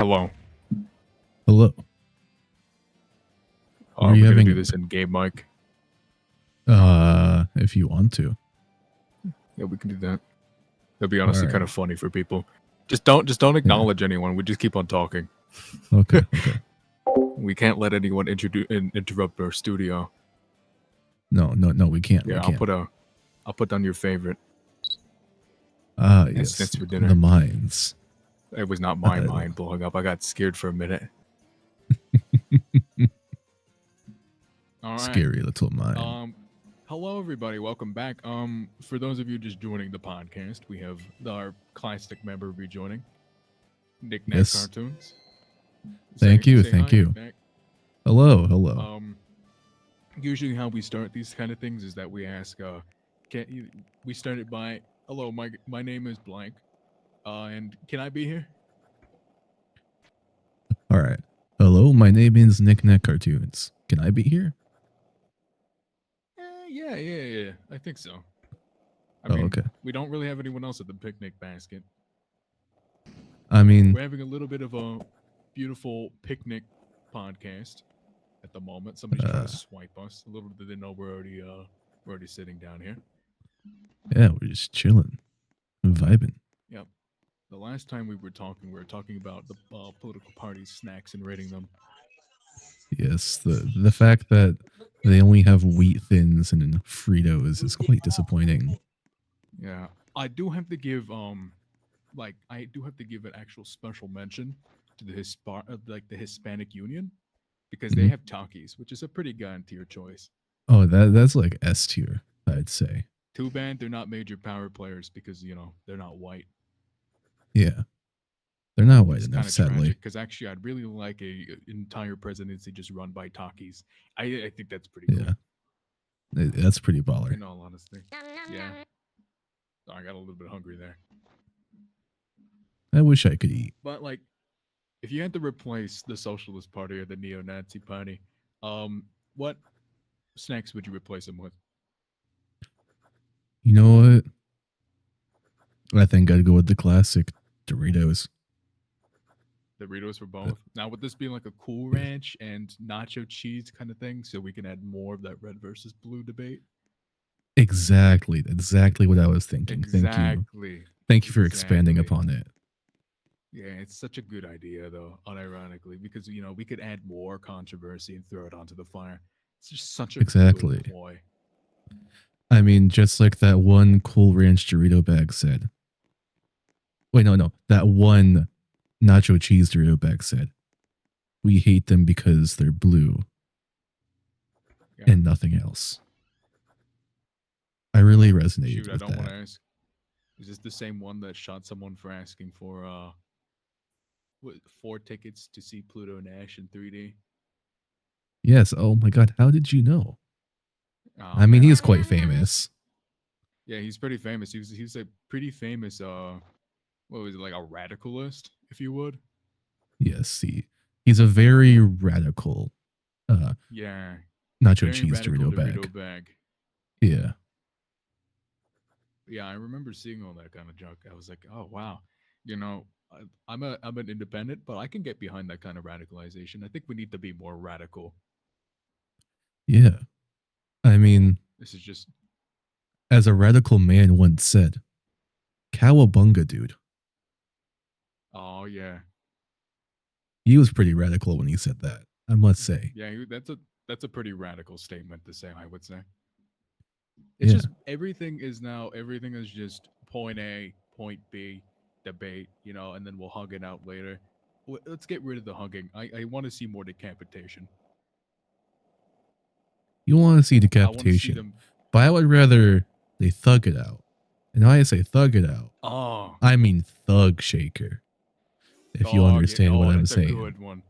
Hello. Hello. What are Are you we gonna having? do this in game mic? If you want to. Yeah, we can do that. That'd be All honestly kind right. of funny for people. Just don't acknowledge anyone. We just keep on talking. Okay. Okay. We can't let anyone interrupt our studio. No. We can't. Yeah, We can't. I'll put down your favorite. Yes. Snacks for The dinner. mines. It was not my Uh, mind blowing up. I got scared for a minute. All right. Scary little mine. Hello everybody. Welcome back. For those of you just joining the podcast, we have our classic member rejoining, Nick Nack Yes. Cartoons. Thank you. Say Thank hi, you. Nick Nack. Hello. Usually how we start these kind of things is that we ask, we start it by, hello, my name is blank, and can I be here? All right. Hello. My name is Nick Nack Cartoons. Can I be here? Yeah. I think so. Okay. We don't really have anyone else at the picnic basket. I mean, We're having a little bit of a beautiful picnic podcast at the moment. Somebody's trying to swipe us. A little bit they know we're already sitting down here. yeah, we're just chilling, vibing. Yep. The last time we were talking about the political parties, snacks, and rating them. Yes. The fact that they only have wheat thins and Fritos is quite disappointing. Yeah, I do have to give an actual special mention to the the Hispanic Union because they Mhm. have Takis, which is a pretty god tier choice. Oh, that's like S tier, I'd say. Too bad they're not major power players because they're not white. Yeah. They're not white It's enough, kind of sadly. tragic because actually I'd really like a entire presidency just run by Takis. I think that's pretty cool. Yeah. That's pretty baller. In all honesty, yeah. So I got a little bit hungry there. I wish I could eat. But like, if you had to replace the Socialist Party or the Neo-Nazi Party, what snacks would you replace them with? You know what? I think I'd go with the classic Doritos. Doritos for both. Now, would this be like a Cool Yeah. Ranch and nacho cheese kind of thing, so we can add more of that red versus blue debate? Exactly what I was thinking. Exactly. Thank you for expanding upon it. Yeah, it's such a good idea, though, unironically, because we could add more controversy and throw it onto the fire. It's just such a good ploy. I mean, just like that one Cool Ranch Dorito bag said. Wait, no. That one nacho cheese Dorito bag said, "We hate them because they're blue and nothing else." I really resonated with I don't that. want to ask. Is this the same one that shot someone for asking for 4 tickets to see Pluto Nash in 3D? Yes. Oh my God. How did you know? Oh, I mean, he is quite famous. Yeah, he's pretty famous. He's a pretty famous what was it, like a radicalist, if you would? Yes, he's a very radical yeah. nacho Very cheese radical Dorito bag. Yeah. Yeah, I remember seeing all that kind of junk. I was like, oh wow. I'm an independent, but I can get behind that kind of radicalization. I think we need to be more radical. Yeah. I mean, this is just as a radical man once said, "Cowabunga, dude." Oh yeah. He was pretty radical when he said that, I must say. Yeah, that's a pretty radical statement to say, I would say. It's just everything is just point A, point B, debate, and then we'll hug it out later. Let's get rid of the hugging. I want to see more decapitation. You want to see decapitation, but I would rather they thug it out. And when I say thug it out, I mean thug shaker. If you understand what I'm saying. That's a good one.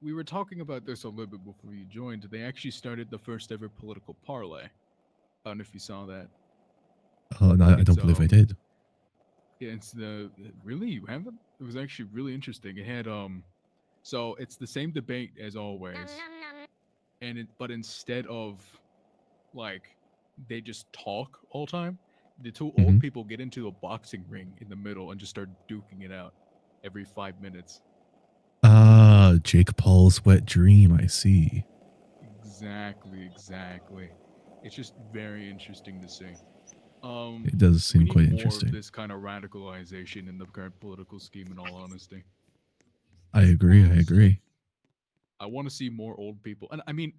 We were talking about this a little bit before you joined. They actually started the first ever political parlay. I don't know if you saw that. Oh, no, I don't believe I did. Yeah, it's really, you haven't? It was actually really interesting. It had so it's the same debate as always, but instead of like they just talk all time, the two old people get into a boxing ring in the middle and just start duking it out every 5 minutes. Jake Paul's wet dream. I see. Exactly, exactly. It's just very interesting to see. It does We seem need quite more of interesting. this kind of radicalization in the current political scheme. In all honesty, I agree. I it's just agree. I want to see more old people. And I mean,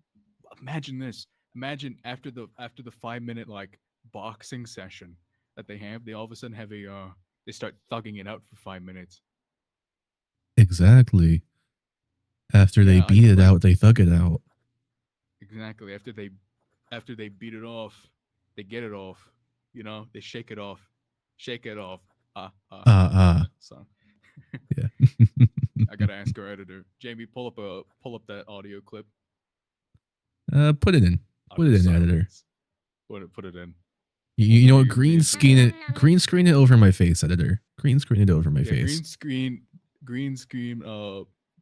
imagine this. Imagine after the 5 minute like boxing session that they have, they all of a sudden have a they start thugging it out for 5 minutes. Exactly. After they Yeah, beat it like out, they thug it out. exactly after they beat it off, they get it off. You know, they shake it off. Son. Yeah. I gotta ask our editor, Jamie, pull up that audio clip Put it in. Put audio it in, editor. silence. Put it in. You I know know what? you're gonna be Green into screen it. it. Green screen it over my face, editor. Green screen it over my Yeah, face. green screen,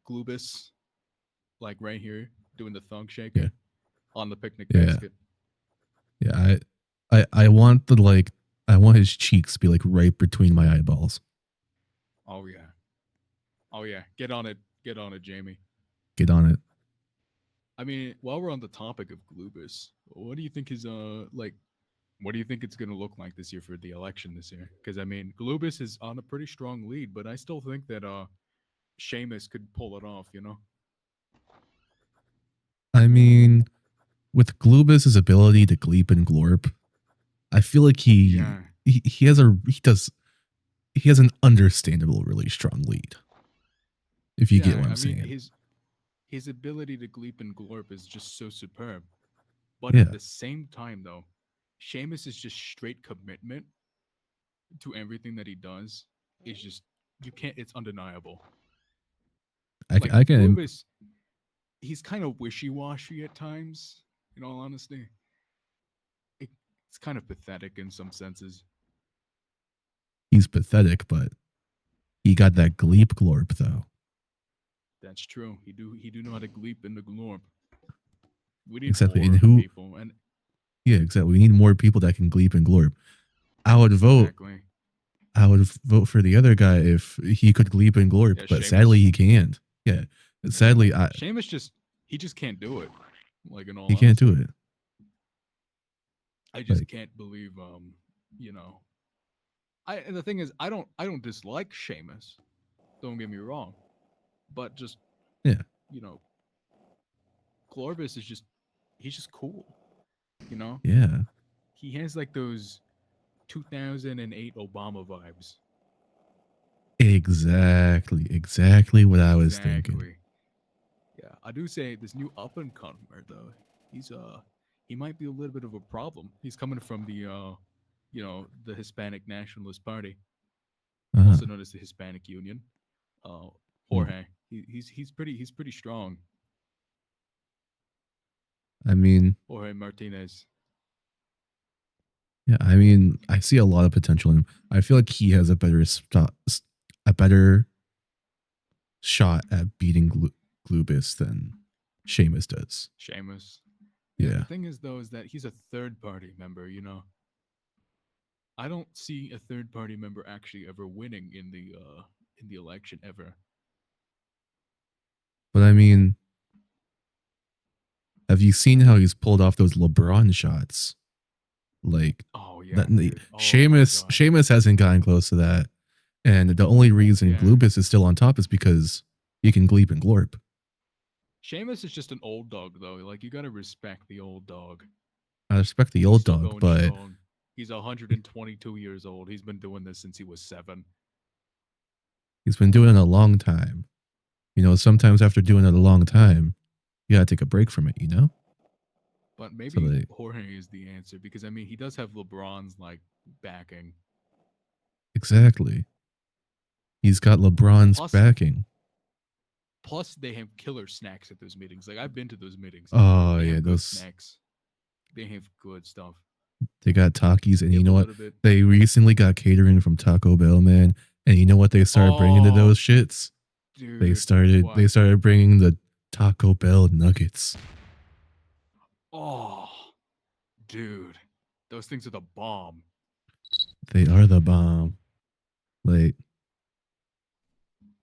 Glubus, like right here, doing the thong Yeah. shaking on the picnic Yeah. basket. Yeah. I want the like. I want his cheeks to be like right between my eyeballs. Oh yeah, oh yeah, get on it, Jamie. Get on it. I mean, while we're on the topic of Glubus, what do you think is like? What do you think it's gonna look like this year for the election this year? Because I mean, Glubus is on a pretty strong lead, but I still think that Seamus could pull it off. You know? I mean, with Glubus's ability to gleep and glorp, I feel like Yeah, he has an understandable, really strong lead. If you get yeah. what I'm I mean, saying. his ability to gleep and glorp is just so superb. But at Yeah. the same time, though, Seamus is just straight commitment to everything that he does. Is just you can't. It's undeniable. Like I can. Glubus, he's kind of wishy washy at times. In all honesty, it, it's kind of pathetic in some senses. He's pathetic, but he got that gleep glorp though. That's true. He do know how to gleep in the glorp. We need Exactly. And more who? people, and Yeah, exactly. We need more people that can gleep and glorp. I would vote. exactly. I would vote for the other guy if he could gleep and glorp, Yeah, but sadly Seamus. he can't. Yeah, Yeah, sadly Seamus just can't do it. Like in all he can't do honesty, it. I just Like can't believe you know I and the thing is I don't dislike Seamus. Don't get me wrong, but just yeah, you know Glorvis is just he's just cool. You know yeah, he has like those 2008 Obama vibes. exactly what I was thinking. Exactly. Yeah, I do say this new up and comer though. He's he might be a little bit of a problem. He's coming from the the Hispanic Nationalist Party, Uh, also known as the Hispanic Union. Uh, hmm. Jorge. He's pretty strong. I mean, Jorge Martinez. yeah, I mean, I see a lot of potential in him. I feel like he has a better shot at beating Glubis than Sheamus does. Sheamus. Yeah, the Yeah, thing is though is that he's a third party member. I don't see a third party member actually ever winning in the election ever. but I mean, have you seen how he's pulled off those LeBron shots? Like Oh that, yeah, dude. Oh my god. Sheamus hasn't gotten close to that, and the only reason Yeah. Glubis is still on top is because he can gleep and glorp. Sheamus is just an old dog, though. Like you gotta respect the old dog. I respect the He's old still dog, going but strong. He's 122 years old. He's been doing this since he was 7. he's been doing it a long time. You know, sometimes after doing it a long time, you gotta take a break from it. You know, But so maybe like Jorge is the answer because I mean he does have LeBron's like backing. exactly, he's got LeBron's Plus, backing. they have killer snacks at those meetings. Like I've been to those meetings. Oh They yeah, have good those snacks. They have good stuff. they got Takis, and They you have know a what? little bit. They recently got catering from Taco Bell, man. And you know what they started bringing to Oh, those shits? dude, They what? started bringing the Taco Bell nuggets. Oh, dude, those things are the bomb. They are the bomb. Like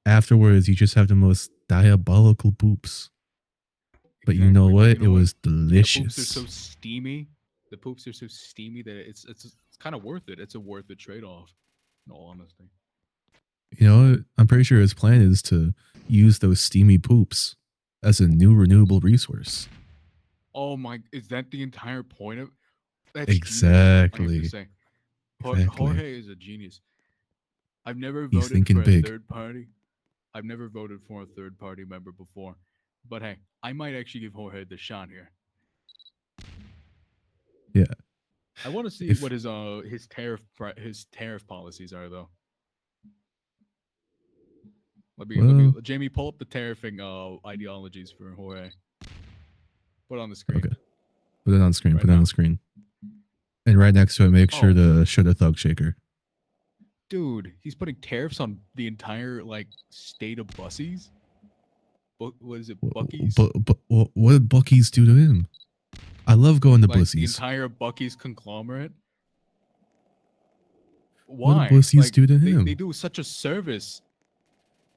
afterwards, you just have the most diabolical poops. But you know what? It was The poops are so delicious. steamy. The poops are so steamy that it's kind of worth it. It's a worth it trade off. In all honesty. You know, I'm pretty sure his plan is to use those steamy poops as a new renewable resource. Oh my! Is that the entire point of? That's genius. I have to Exactly. say, Exactly. Jorge is a genius. I've never He's voted thinking for a big. third party. I've never voted for a third party member before, but hey, I might actually give Jorge the shot here. Yeah. I want to see If what his tariff policies are though. Let me well, Jamie pull up the tariffing ideologies for Jorge. Put it on the screen okay. Put it on screen. right Put it on now. the screen. And right next to it, make sure Oh, to show the thug shaker. dude, he's putting tariffs on the entire like state of Bussies. What is it, Bucky's? But what did Bucky's do to him? I love going to Like the Bussies. entire Bucky's conglomerate. What did Why? Bussies Like do to they him? do such a service.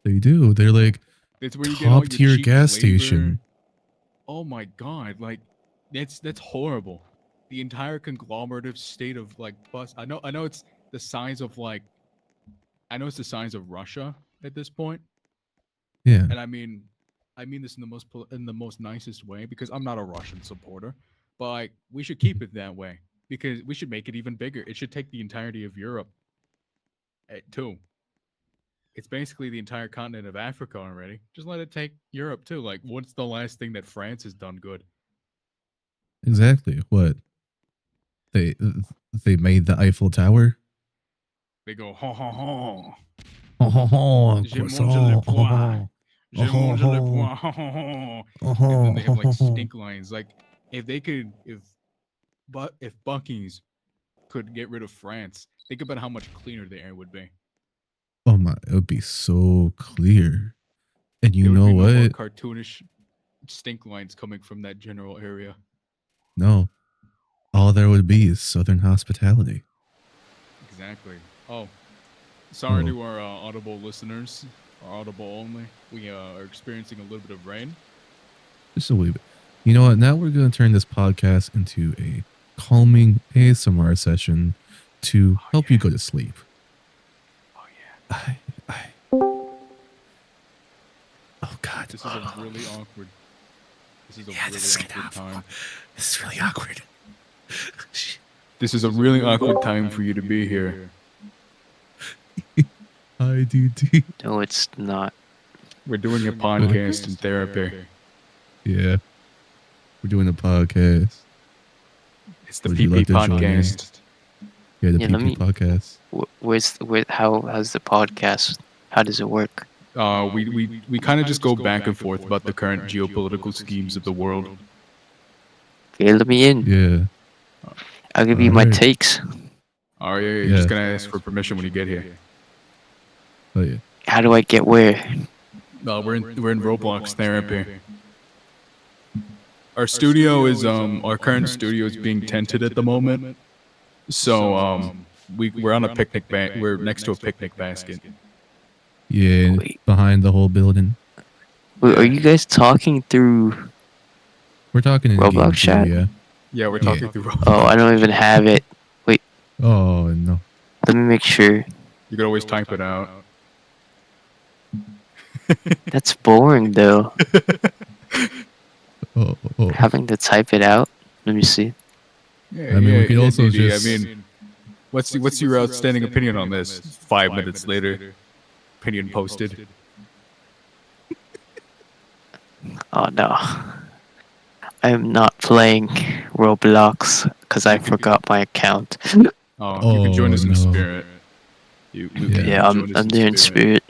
They do. They're like It's where you get all top your tier cheap gas labor. station. Oh my god! Like that's horrible. The entire conglomerative state of like bus. I know it's the size of like I know it's the size of Russia at this point, Yeah. and I mean this in the most nicest way because I'm not a Russian supporter, but like we should keep it that way because we should make it even bigger. It should take the entirety of Europe too. It's basically the entire continent of Africa already. Just let it take Europe too. Like, what's the last thing that France has done good? Exactly. What? They they made the Eiffel Tower. They go, ha ha ha. Oh, ho, ho, J'ai mangé le croissant. Oh, pois. ho, oh, J'ai ho, mangé le ho, pois. Ha ha ha. oh, And then ho, they ho, have like ho, ho. stink lines. Like, if they could, if Bucky's could get rid of France, think about how much cleaner the air would be. Oh my, it would be so clear. And you There would know be no more what? cartoonish stink lines coming from that general area. No, all there would be is Southern hospitality. Exactly. Oh, sorry Oh, to our Audible listeners, our Audible only. We are experiencing a little bit of rain. just a wee bit. You know what? Now we're going to turn this podcast into a calming ASMR session to help you go to sleep. Oh yeah. Oh God. This is a really awkward. This is a Yeah, really this is awkward time. This is really awkward. This is a really awkward time for you to be here. Hi, dude. No, it's not. We're doing a podcast in therapy. Yeah, we're doing a podcast. It's the Would you like PP to join in? podcast. Yeah, the Yeah, let PP me- podcast. How's the podcast? How does it work? We kind of just go back and forth about the current geopolitical schemes of the world. Okay, let me in. Yeah. I'll give you my Alright. takes. Oh yeah, you're Yeah. just gonna ask for permission when you get here. Oh yeah. How do I get where? We're in Roblox therapy. Our studio is our current studio is being tented at the moment. So we're on a picnic we're next to a picnic basket. Yeah, Wait. behind the whole building. Wait, are you guys talking through? We're talking in Roblox game too, chat? yeah. Yeah, we're talking through Roblox. Oh, I don't even have it. Oh no. Let me make sure. You could always type it out. That's boring though. Oh. Having to type it out. Let me see. Yeah, I mean, we could also DD. just- I mean, what's your outstanding opinion on this? 5 minutes later, opinion posted. Oh no. I am not playing Roblox because I forgot my account. Oh, you can join us in no. spirit. You Yeah. can Yeah, join us I'm there in spirit.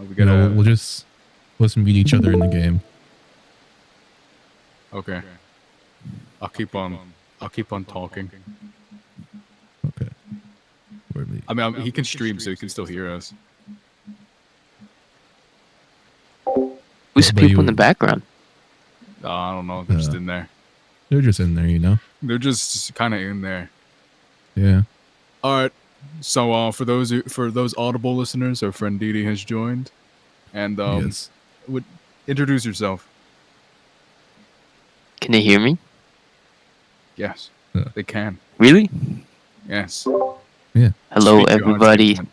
Oh, we You gotta. know, let's meet each other in the game. Okay. I'll keep on talking. Okay. Where me? I mean, he can stream, so he can still hear us. Who's the But people in the you- background? I don't know. They're just in there. They're just in there, you know. They're just kind of in there. Yeah. All right. So for those audible listeners, our friend Didi has joined, and Yes. would introduce yourself. Can they hear me? Yes, Uh. they can. Really? Yes. Yeah. Hello, Speak your heart's everybody. content.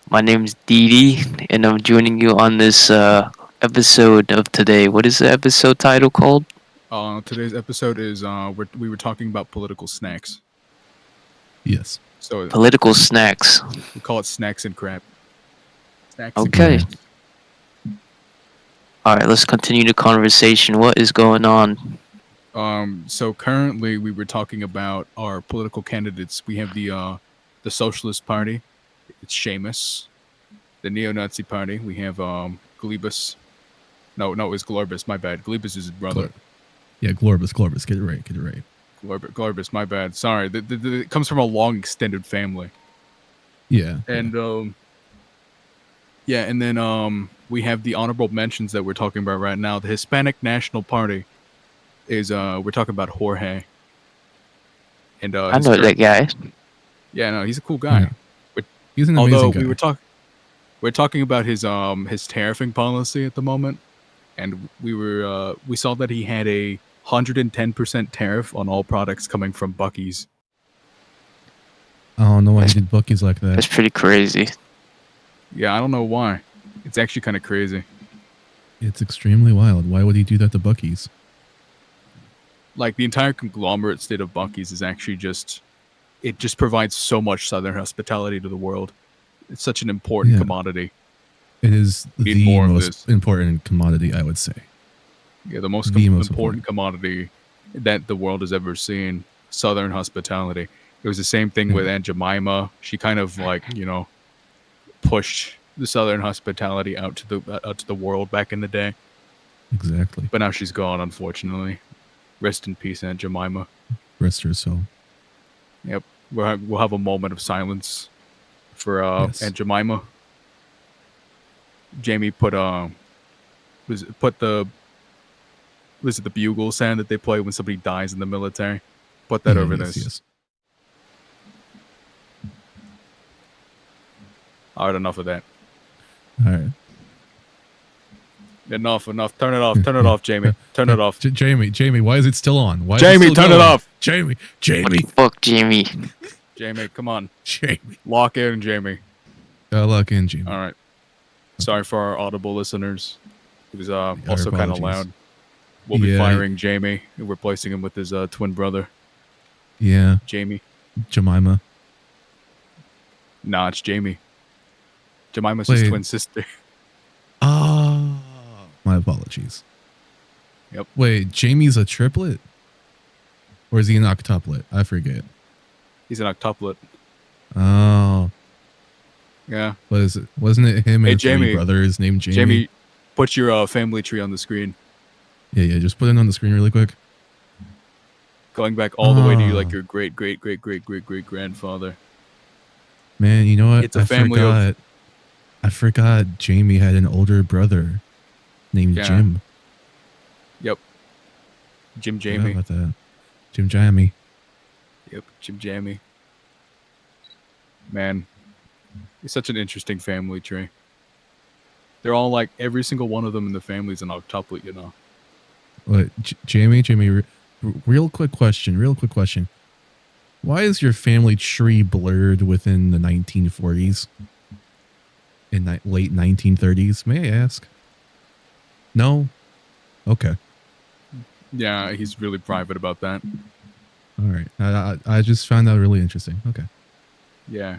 My name's Didi, and I'm joining you on this episode of today. What is the episode title called? Today's episode is we were talking about political snacks. Yes. So Political snacks. we call it snacks and crap. Snacks Okay. and crap. All right, let's continue the conversation. What is going on? So currently we were talking about our political candidates. We have the Socialist Party. It's Seamus. The Neo-Nazi Party. We have Glebus. No, it's Glorbus. My bad. Glebus is his brother. Yeah, Glorbus. Get it right. Glorbus. My bad. Sorry. It comes from a long extended family. Yeah. And and then we have the honorable mentions that we're talking about right now. The Hispanic National Party is we're talking about Jorge. And I know that guy. Yeah, no, he's a cool guy. Yeah. He's an amazing Although guy. we're talking about his tariffing policy at the moment, and we saw that he had a 110% tariff on all products coming from Buc-ee's. I don't know why he did Buc-ee's like that. That's pretty crazy. Yeah, I don't know why. It's actually kind of crazy. It's extremely wild. Why would he do that to Buc-ee's? Like the entire conglomerate state of Buc-ee's is actually it just provides so much Southern hospitality to the world. It's such an important commodity. It is We need the more of most this. important commodity, I would say. Yeah, the most The most important commodity that the world has ever seen. Southern hospitality. It was the same thing with Aunt Jemima. She kind of pushed the Southern hospitality out to the world back in the day. Exactly. But now she's gone, unfortunately. Rest in peace, Aunt Jemima. Rest her soul. Yep. We'll have a moment of silence for Aunt Jemima. Jamie put the bugle sound that they play when somebody dies in the military. Put that over this. Yes. All right, enough of that. All right. Enough. Turn it off, Jamie. Turn it off. Jamie, why is it still on? Why Jamie, is it still turn it going? off. Jamie. What the fuck, Jamie? Jamie, come on. Jamie. Lock in, Jamie. Lock in, Jamie. All right. Sorry for our audible listeners. It was also kind of loud. We'll be firing Jamie and replacing him with his twin brother. Yeah. Jamie. Jemima. Nah, it's Jamie. Jemima's his twin sister. Oh, my apologies. Yep. Wait, Jamie's a triplet? Or is he an octuplet? I forget. He's an octuplet. Oh. Yeah. Wasn't it him and three brothers named Jamie? Jamie, put your family tree on the screen. Yeah, just put it on the screen really quick. Going back all the way to your great grandfather. Man, you know what? It's a family I forgot Jamie had an older brother named Jim. Yep. Jim Jamie. About that. Jim Jamie. Yep, Jim Jamie. Man, it's such an interesting family tree. They're all every single one of them in the family is an octuplet, you know. What, Jamie, real quick question. Why is your family tree blurred within the 1940s? In late 1930s, may I ask? No? Okay. Yeah, he's really private about that. All right. I just found that really interesting. Okay. Yeah.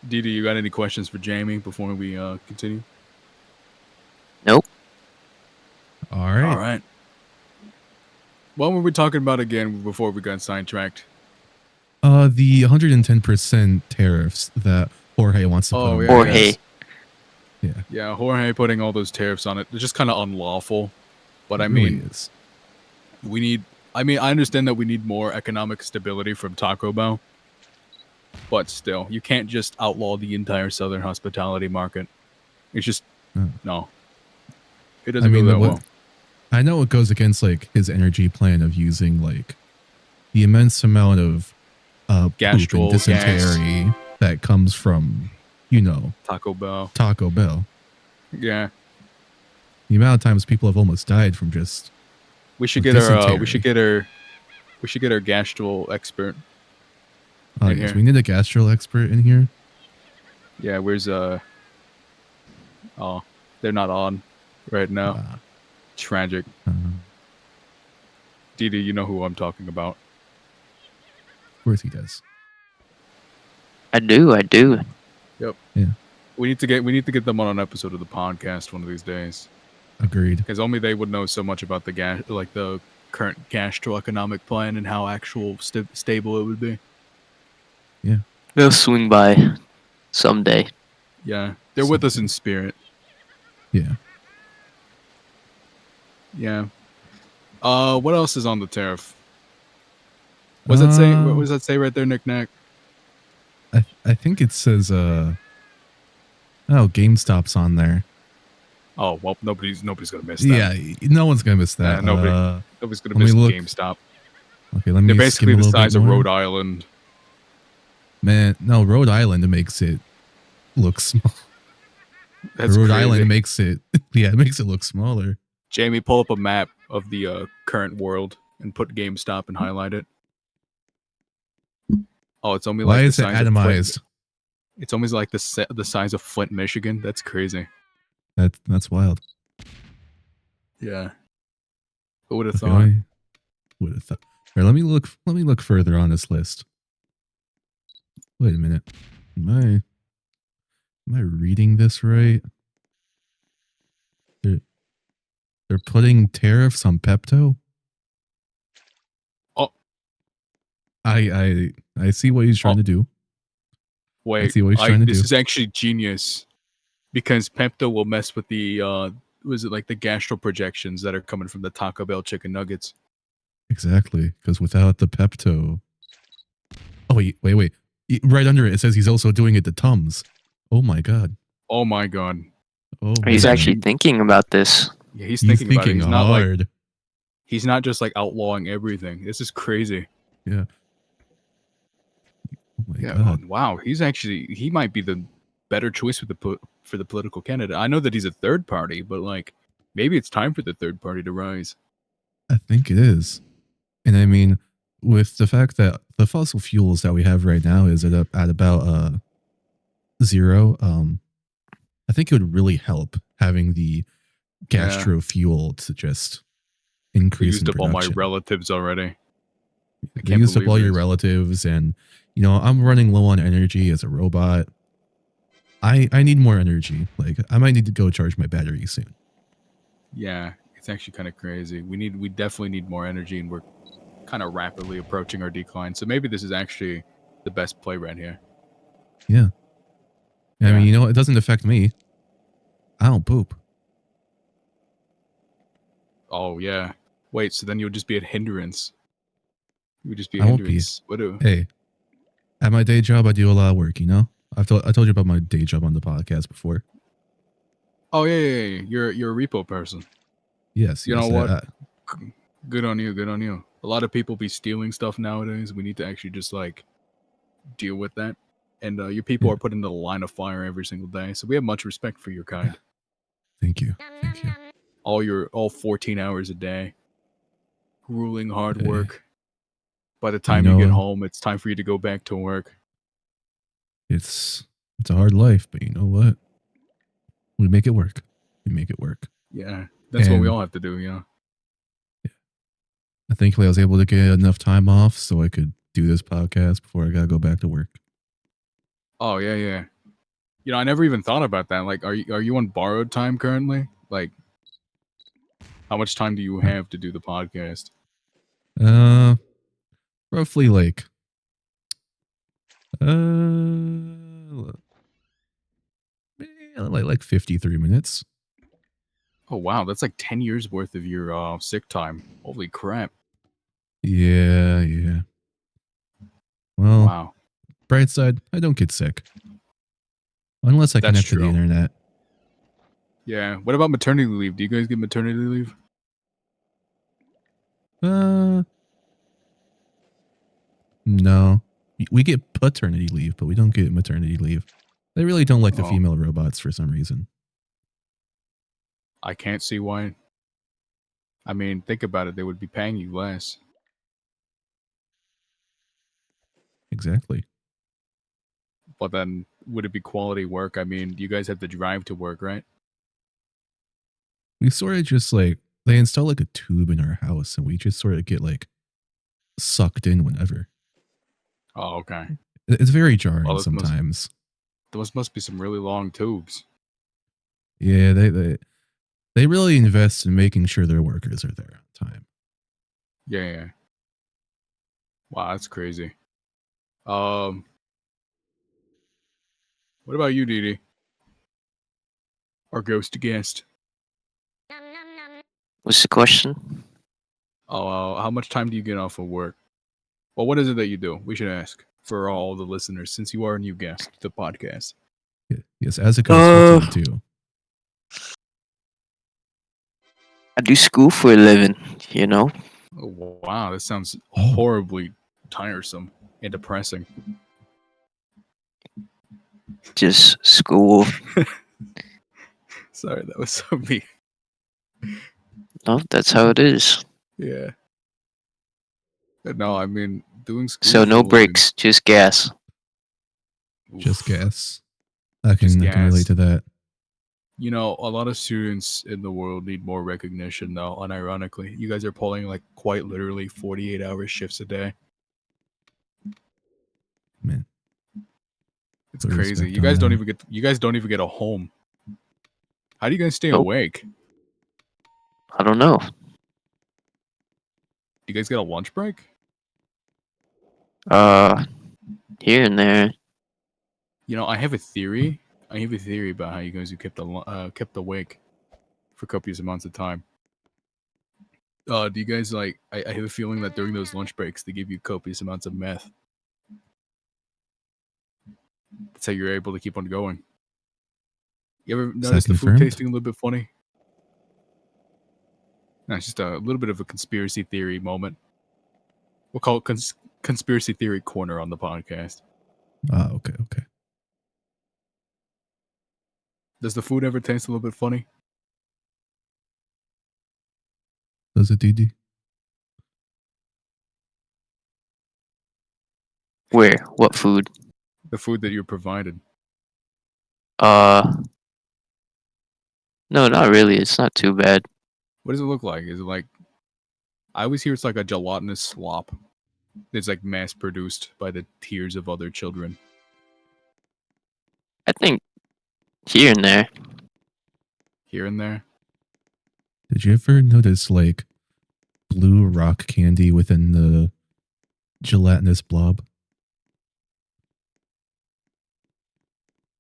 Didi, you got any questions for Jamie before we continue? Nope. All right. What were we talking about again before we got sidetracked? The 110% tariffs that Jorge wants to put on. Jorge. Yes. Yeah, Jorge putting all those tariffs on it. They're just kind of unlawful. But I Really is. I understand that we need more economic stability from Taco Bell. But still, you can't just outlaw the entire Southern hospitality market. It's just, no. It doesn't go that well. I know it goes against his energy plan of using the immense amount of Gastral poop and dysentery. that comes from, Taco Bell. Taco Bell. Yeah. The amount of times people have almost died from just We should get our dysentery. we should get our gastro expert. Oh in yes, here. we need a gastro expert in here. Yeah, where's oh, they're not on right now. Tragic. Didi, you know who I'm talking about. Of course he does. I do. Yep. Yeah. We need to get them on an episode of the podcast one of these days. Agreed. Because only they would know so much about the the current gastroeconomic plan and how actual stable it would be. Yeah. We'll swing by someday. Yeah, they're with us in spirit. Yeah. Yeah. What else is on the tariff? What does that say? What does that say right there, Nick Nack? I think it says GameStop's on there. Oh well, nobody's gonna miss that. Yeah, no one's gonna miss that. Nobody's gonna miss GameStop. Okay, let me. They're basically the size of more. Rhode Island. Man, no, Rhode Island makes it look small. That's Rhode crazy. Island makes it. Yeah, it makes it look smaller. Jamie, pull up a map of the current world and put GameStop and highlight it. Oh, it's only like Why the is it size atomized? It's almost like the size of Flint, Michigan. That's crazy. That's wild. Yeah. Who would have Okay, thought? Would have thought. All right, let me look further on this list. Wait a minute. Am I reading this right? They're putting tariffs on Pepto? Oh. I see what he's trying to do. Wait, I see what he's trying to do. This is actually genius because Pepto will mess with the was it like the gastro projections that are coming from the Taco Bell chicken nuggets. Exactly, because without the Pepto. Oh wait. Right under it says he's also doing it to Tums. Oh my god. Oh my god. Oh, he's actually thinking about this. Yeah, he's thinking about it. He's not hard. like he's not just like outlawing everything. This is crazy. Yeah. Oh my Yeah. god. Oh, wow. He might be the better choice for the political candidate. I know that he's a third party, but like maybe it's time for the third party to rise. I think it is. And I mean, with the fact that the fossil fuels that we have right now is at about 0, I think it would really help having the gastro fuel to just increase used in up all my production. relatives already. They used up all your relatives, and I'm running low on energy as a robot. I need more energy. Like I might need to go charge my battery soon. Yeah, it's actually kind of crazy. We definitely need more energy, and we're kind of rapidly approaching our decline. So maybe this is actually the best play right here. Yeah. I mean, it doesn't affect me. I don't poop. Oh yeah. Wait, so then you'll just be a hindrance. You would just be a I hindrance. won't be. Hey, at my day job, I do a lot of work. I told you about my day job on the podcast before. Oh yeah. You're a repo person. Yes. You know what? Good on you. Good on you. A lot of people be stealing stuff nowadays. We need to actually just like deal with that. And your people are put into the line of fire every single day. So we have much respect for your kind. Thank you. All 14 hours a day. Grueling hard work. By the time you get home, it's time for you to go back to work. It's a hard life, but you know what? We make it work. Yeah. That's what we all have to do, Yeah. Thankfully, I was able to get enough time off so I could do this podcast before I gotta go back to work. Oh yeah. I never even thought about that. Like, are you on borrowed time currently? Like, how much time do you have to do the podcast? Roughly like 53 minutes. Oh wow, that's like 10 years worth of your sick time. Holy crap. Yeah. Well, wow. Bright side, I don't get sick. Unless I connect to the internet. Yeah. What about maternity leave? Do you guys get maternity leave? No. We get paternity leave, but we don't get maternity leave. They really don't like the Oh. female robots for some reason. I can't see why. I mean, think about it. They would be paying you less. Exactly. But then, would it be quality work? I mean, you guys have to drive to work, right? We sort of just like, they install like a tube in our house and we just sort of get like sucked in whenever. Oh, okay. It's very jarring Well, sometimes. Those must be some really long tubes. Yeah, they really invest in making sure their workers are there on time. Yeah. Wow, that's crazy. What about you, Didi? Our ghost guest. What's the question? How much time do you get off of work? Well, what is it that you do? We should ask for all the listeners, since you are a new guest to the podcast. Yeah, yes, as a ghost, what do you do? I do school for a living, you know? Oh, wow, that sounds horribly tiresome and depressing. Just school. Sorry, that was so mean. No, that's how it is. Yeah. No, I mean, doing school. So for no a living- breaks, just gas. Just Oof. gas. I Just can relate gas. to that. You know, a lot of students in the world need more recognition, though, unironically. You guys are pulling, like, quite literally 48-hour shifts a day. Man. It's Put crazy. respect You on guys don't that. even get a home. How do you guys stay Nope. awake? I don't know. Do you guys get a lunch break? Here and there. You know, I have a theory. About how you guys kept awake for copious amounts of time. Do you guys like? I have a feeling that during those lunch breaks they give you copious amounts of meth. That's how you're able to keep on going. You ever Is that notice the food confirmed? tasting a little bit funny? No, it's just a little bit of a conspiracy theory moment. We'll call it conspiracy theory corner on the podcast. Okay. Does the food ever taste a little bit funny? Does it, DD? Where? What food? The food that you're provided. No, not really. It's not too bad. What does it look like? Is it like? I always hear it's like a gelatinous slop. It's like mass produced by the tears of other children. I think here and there. Here and there. Did you ever notice like blue rock candy within the gelatinous blob?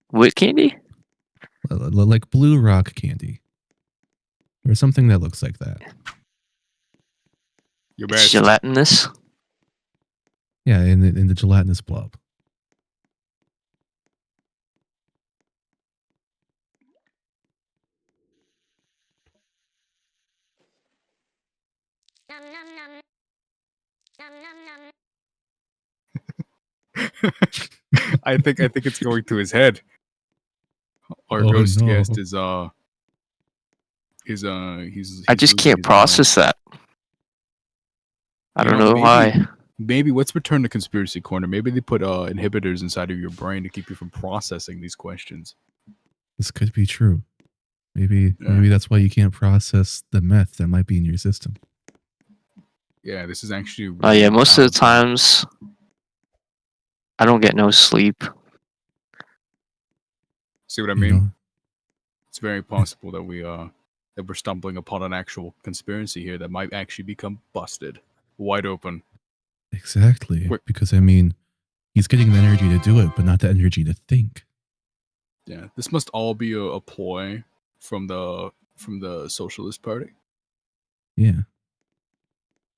What candy? Like blue rock candy. Or something that looks like that. Your It's best. gelatinous. Yeah, in the gelatinous blob. I think it's going to his head. Our Oh, ghost no. guest is he's I just losing can't his mind. process that. I You don't know, know maybe- why. Maybe let's return to conspiracy corner. Maybe they put inhibitors inside of your brain to keep you from processing these questions. This could be true. Maybe Yeah. that's why you can't process the meth that might be in your system. Yeah, this is actually. Oh yeah, most of the powerful. times I don't get no sleep. See what I You mean? know? It's very possible that we're stumbling upon an actual conspiracy here that might actually become busted wide open. Exactly. Wait. Because I mean, he's getting the energy to do it, but not the energy to think. Yeah, this must all be a ploy from the Socialist Party. Yeah.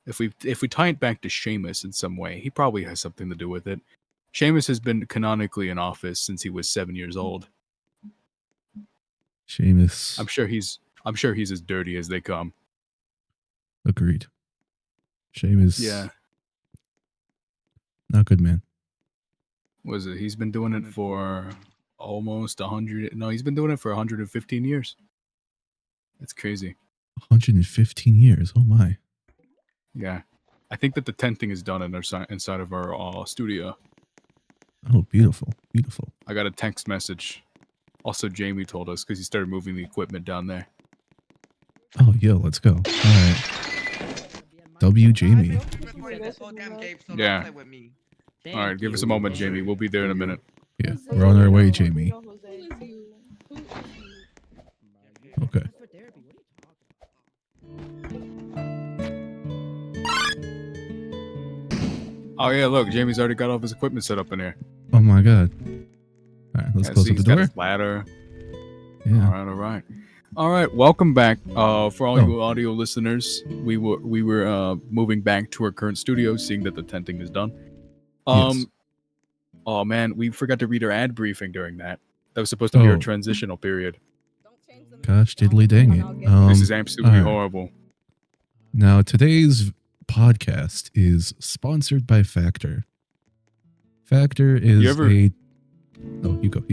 If we tie it back to Seamus in some way, he probably has something to do with it. Seamus has been canonically in office since he was 7 years old. Seamus. I'm sure he's as dirty as they come. Agreed. Seamus. Yeah. Not good, man. Was it? He's been doing it for almost 100. No, he's been doing it for 115 years. That's crazy. 115 years. Oh my. Yeah. I think that the tenting is done inside of our studio. Oh, beautiful. Beautiful. I got a text message. Also, Jamie told us because he started moving the equipment down there. Oh, yo, let's go. All right. W. Jamie. Yeah. All right, give us a moment, Jamie. We'll be there in a minute. Yeah, we're on our way, Jamie. Okay. Oh yeah, look, Jamie's already got all of his equipment set up in here. Oh my god. All right, let's close up the He's got door. his ladder. Yeah. All right. Welcome back. For all Oh. you audio listeners, we were moving back to our current studio, seeing that the tenting is done. Yes. Oh man, we forgot to read our ad briefing during that. That was supposed to be our Oh. transitional period. Gosh, diddly dang it. This is absolutely all right. horrible. Now, today's podcast is sponsored by Factor. Factor is a... Oh, you go.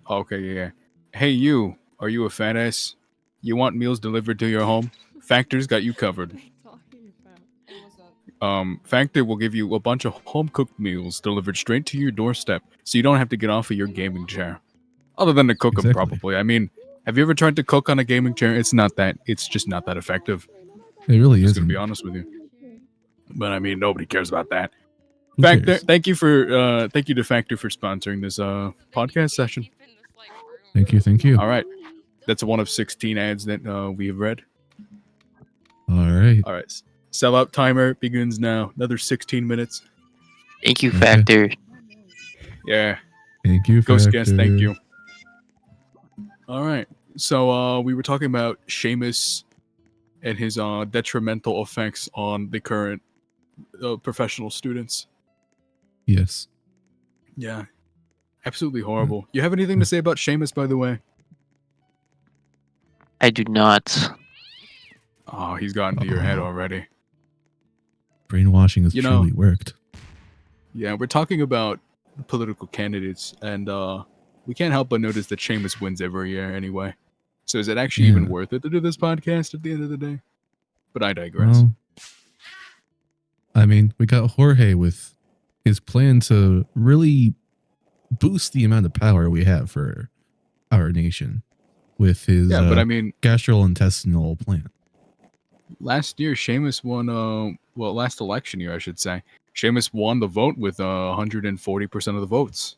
Okay, yeah. Hey, you. Are you a fat ass? You want meals delivered to your home? Factor's got you covered. Factor will give you a bunch of home-cooked meals delivered straight to your doorstep, so you don't have to get off of your gaming chair. Other than to cook them, Exactly. probably. I mean, have you ever tried to cook on a gaming chair? It's just not that effective. It really I'm just isn't. gonna be honest with you. But I mean, nobody cares about that. Who Factor, cares? thank you to Factor for sponsoring this podcast session. Thank you. All right, that's one of 16 ads that we have read. All right. All right, sellout timer begins now. Another 16 minutes. Thank you, Okay. Factor. Yeah, Thank you, ghost Factor. guest, thank you. All right, so we were talking about Seamus and his detrimental effects on the current professional students. Yes. Yeah, absolutely horrible. You have anything to say about Seamus, by the way? I do not. Oh, he's gotten to your head already. Brainwashing has You know- truly worked. Yeah, we're talking about political candidates, and we can't help but notice that Seamus wins every year anyway. So is it actually even Yeah. worth it to do this podcast at the end of the day? But I digress. Well, I mean, we got Jorge with his plan to really boost the amount of power we have for our nation with his Yeah, but I mean, gastrointestinal plan. last year Seamus won. Last election year, I should say, Seamus won the vote with 140% of the votes.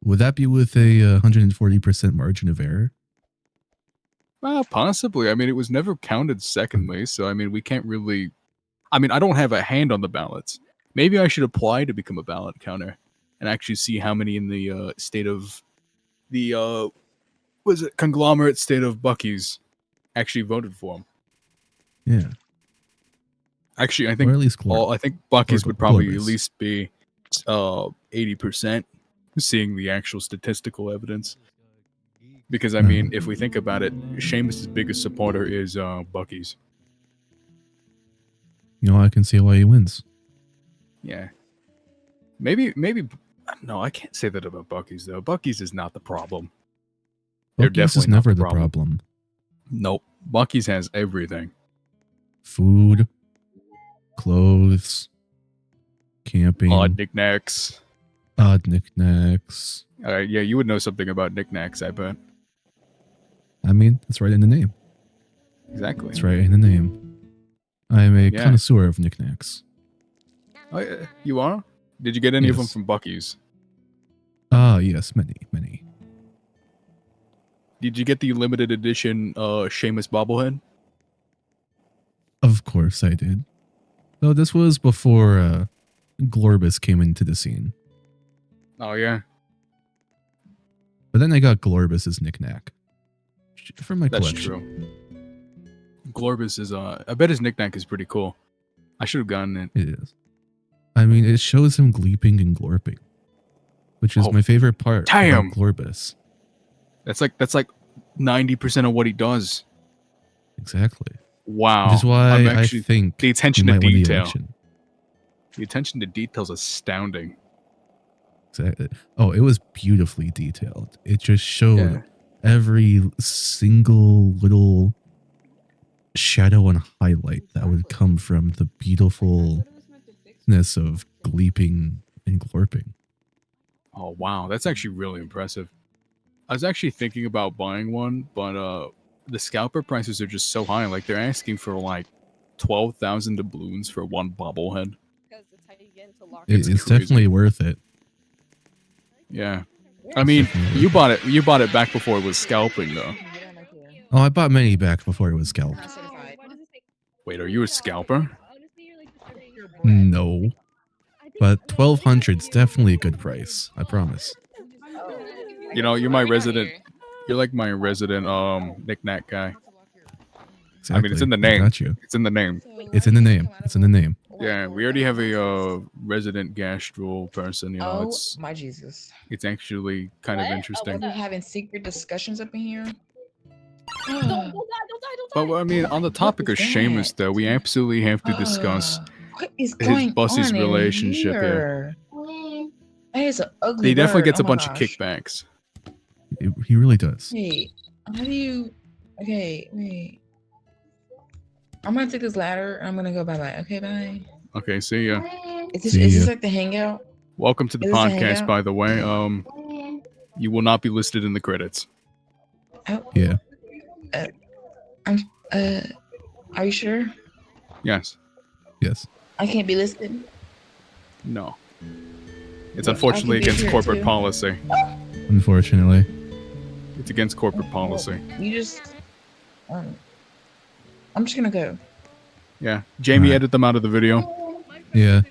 Would that be with a 140% margin of error? Well, possibly. I mean, it was never counted secondly, so I mean, we can't really. I mean, I don't have a hand on the ballots. Maybe I should apply to become a ballot counter and actually see how many in the state of the conglomerate state of Bucky's actually voted for him. Yeah. Actually, I Or think at least I think Bucky's or would probably Globus. at least be 80%, seeing the actual statistical evidence. Because I mean, if we think about it, Seamus' biggest supporter is Bucky's. You know, I can see why he wins. Yeah. Maybe. No, I can't say that about Bucky's though. Bucky's is not the problem. They're Buc-ee's is definitely not never the the problem. Nope. Bucky's has everything. Food, clothes, camping, Odd knickknacks. odd knickknacks. Yeah, you would know something about knickknacks, I bet. I mean, it's right in the name. Exactly. It's right in the name. I am a Yeah. connoisseur of knickknacks. Oh, yeah. You are? Did you get any of them Yes. from Bucky's? Ah, yes, many. Did you get the limited edition Seamus bobblehead? Of course I did. Though this was before Glorbus came into the scene. Oh yeah, But then I got Glorbus's knickknack for my that's collection. true. Glorbus is I bet his knickknack is pretty cool. I should have gotten it. It is. I mean, it shows him gleeping and glorping, which is Oh, my favorite part damn. about Glorbus. That's like 90% of what he does. Exactly. Wow. Which is why I'm I actually think the attention he to might win the detail. election. The attention to detail is astounding. Exactly. Oh, it was beautifully detailed. It just showed Yeah. every single little shadow and highlight that would come from the beautifulness of gleeping and glorping. Oh wow, that's actually really impressive. I was actually thinking about buying one, but the scalper prices are just so high. Like they're asking for like 12,000 doubloons for one bobblehead. It's It's crazy. definitely worth it. Yeah. I mean, Definitely you worth bought it. You bought it back before it was scalping, though. Oh, I bought many back before it was scalped. Wait, are you a scalper? No, but 1,200's definitely a good price. I promise. You know, you're my resident. You're like my resident knick-knack guy. Exactly. I mean, it's in the I name. got you. It's in the name. It's in the name. It's in the name. Yeah, we already have a resident gastral person. You know, Oh my Jesus! it's actually kind of interesting. We're having secret discussions up in here. But I mean, on the topic of is Seamus, that? though, we absolutely have to discuss What is his going boss's on in relationship here. That is an ugly He definitely bird. gets Oh a my bunch of gosh. kickbacks. He really does. Wait, how do you? Okay, wait. I'm gonna take this ladder and I'm gonna go bye bye. Okay, bye. Okay, see ya. Is this See is this ya. like the hangout? Welcome to the Is this a podcast, hangout? by the way. You will not be listed in the credits. Oh, Yeah. are you sure? Yes. Yes. I can't be listed. No. It's Well, unfortunately I can be against here corporate too. policy. Unfortunately. It's against corporate policy. You just. I'm just gonna go. Yeah. Jamie, Alright. edit them out of the video. Yeah.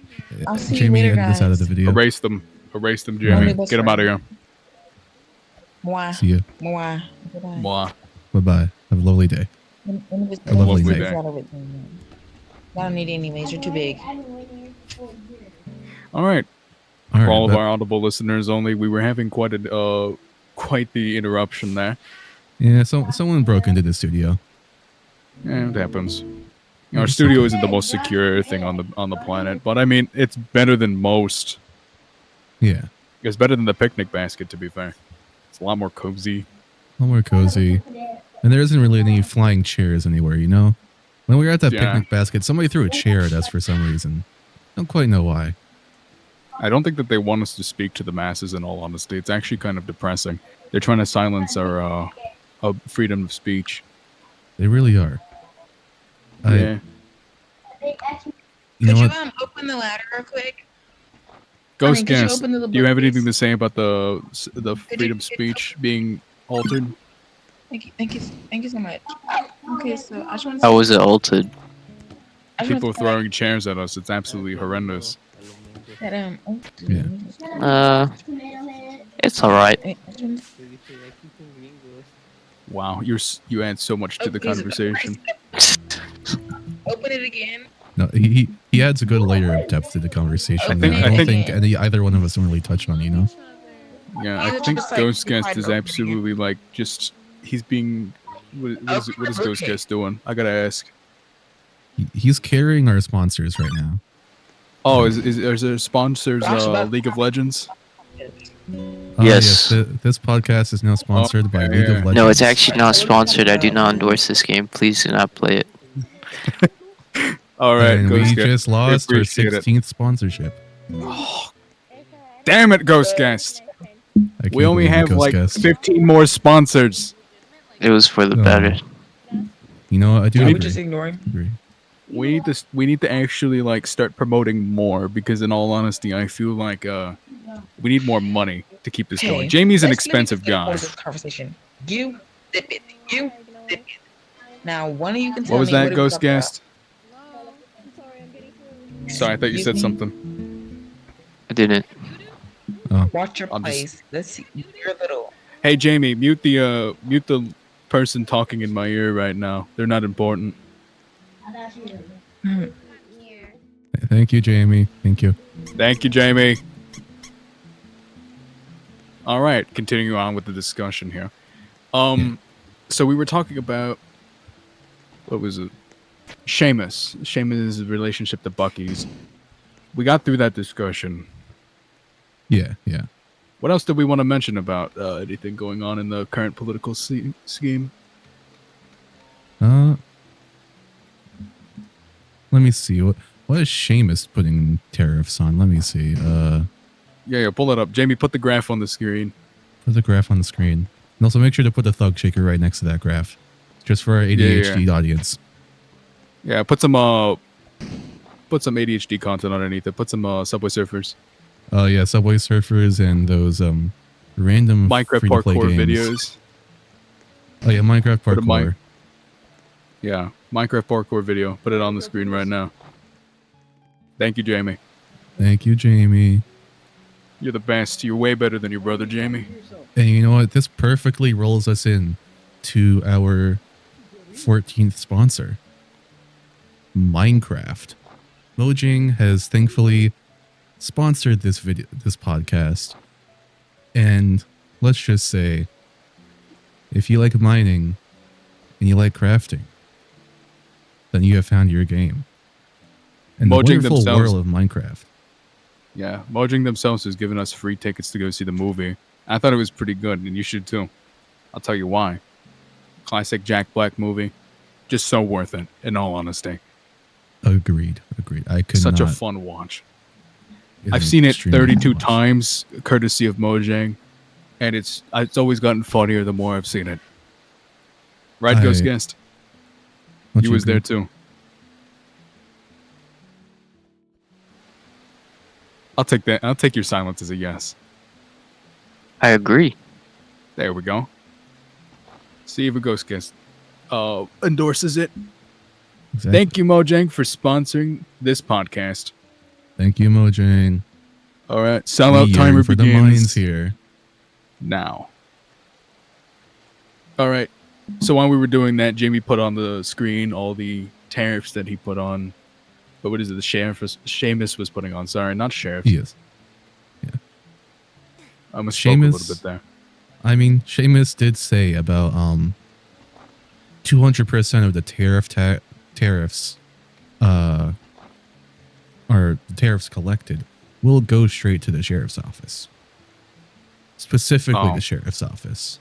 I'll see you Jamie later, edited this out of the guys. video. Erase them. Erase them, Only Jamie. best Get them out of friend. here. Mwah. See ya. Mwah. Goodbye. Mwah. Bye bye. Have a lovely day. Let me just- A lovely Lovely day. day. I don't need it anyways. You're too big. All right. All For right. all of but- our audible listeners only, we were having quite the interruption there. yeah. So someone broke into the studio. Yeah, it happens. You know, our It's studio okay. isn't the most secure thing on the planet, but I mean, it's better than most. Yeah. It's better than the picnic basket, to be fair. It's a lot more cozy. A little more cozy. And there isn't really any flying chairs anywhere, you know? When we were at that Yeah. picnic basket, somebody threw a chair at us for some reason. Don't quite know why. I don't think that they want us to speak to the masses. In all honesty, it's actually kind of depressing. They're trying to silence our freedom of speech. They really are. Yeah. You know Could what? you open the ladder real quick? Ghost could you Guest, open the do you have book, anything please? to say about the you- freedom of speech being altered? Thank you so much. Okay, so I just want to. How was it altered? People throwing chairs at us. It's absolutely horrendous. that Yeah. It's alright. Wow, you add so much to the conversation. Open it again. No, he adds a good layer of depth to the conversation that I I don't think- think either one of us really touch on, you know? Yeah, I Either think just, like, Ghost Guest hide is over absolutely like just he's being. What is Ghost Okay. Guest doing? I gotta ask. He's carrying our sponsors right now. Oh, is there sponsors League of Legends? Yes. This podcast is now sponsored by Okay, League yeah. of Legends. No, it's actually not sponsored. I do not endorse this game. Please do not play it. All right, And Ghost we Guest. just lost our appreciate it. 16th sponsorship. Damn it, Ghost Guest. I can't We only believe it, have Ghost like Guest. 15 more sponsors. It was for the Oh. better. You know what? I do Are we agree. just ignoring? agree. We need to actually like start promoting more because in all honesty, I feel like we need more money to keep this going. Jamie's an let's- let me expensive just get a guy. this conversation. You dip it. You dip it. Now, one of you can tell What was me that, what Ghost it was Guest? Sorry, I thought you said something. I didn't. about. Watch your I'm just- place. Let's see. You're little. Hey Jamie, mute the person talking in my ear right now. They're not important. Thank you, Jamie. Thank you. Thank you, Jamie. All right, continuing on with the discussion here. So we were talking about what was it? Seamus' relationship to Bucky's. we got through that discussion. Yeah, yeah. What else did we want to mention about anything going on in the current political scheme? Let me see. What is Seamus putting tariffs on? Let me see. Yeah, pull it up. Jamie, put the graph on the screen. Put the graph on the screen. And also make sure to put the thug shaker right next to that graph. Just for our ADHD audience. Yeah, put some ADHD content underneath it. Put some Subway Surfers. Oh yeah, Subway Surfers and those random Minecraft parkour videos. Oh yeah, Minecraft parkour. Yeah, Minecraft parkour video. Put it on the screen right now. Thank you, Jamie. Thank you, Jamie. You're the best. You're way better than your brother, Jamie. And you know what? This perfectly rolls us in to our 14th sponsor, Minecraft. Mojang has thankfully sponsored this podcast. And let's just say, if you like mining and you like crafting, then you have found your game. And the wonderful world of Minecraft. Yeah, Mojang themselves has given us free tickets to go see the movie. I thought it was pretty good, and you should too. I'll tell you why. Classic Jack Black movie. Just so worth it, in all honesty. Agreed. I could Such a fun watch. I've seen it 32 times, courtesy of Mojang, and it's always gotten funnier the more I've seen it. Right, Ghost Guest? You was there too. I'll take that. I'll take your silence as a yes. I agree. There we go. See if a Ghost Guest endorses it. Exactly. Thank you, Mojang, for sponsoring this podcast. Thank you, Mojang. All right, sellout timer for begins the mines here now. All right. So while we were doing that, Jamie put on the screen all the tariffs that he put on. But what is it? Seamus was putting on. Sorry, not sheriff. Yes. Yeah. I misspoke a little bit there. I mean, Seamus did say about 200% of the tariffs, or tariffs collected, will go straight to the sheriff's office. Specifically, the sheriff's office.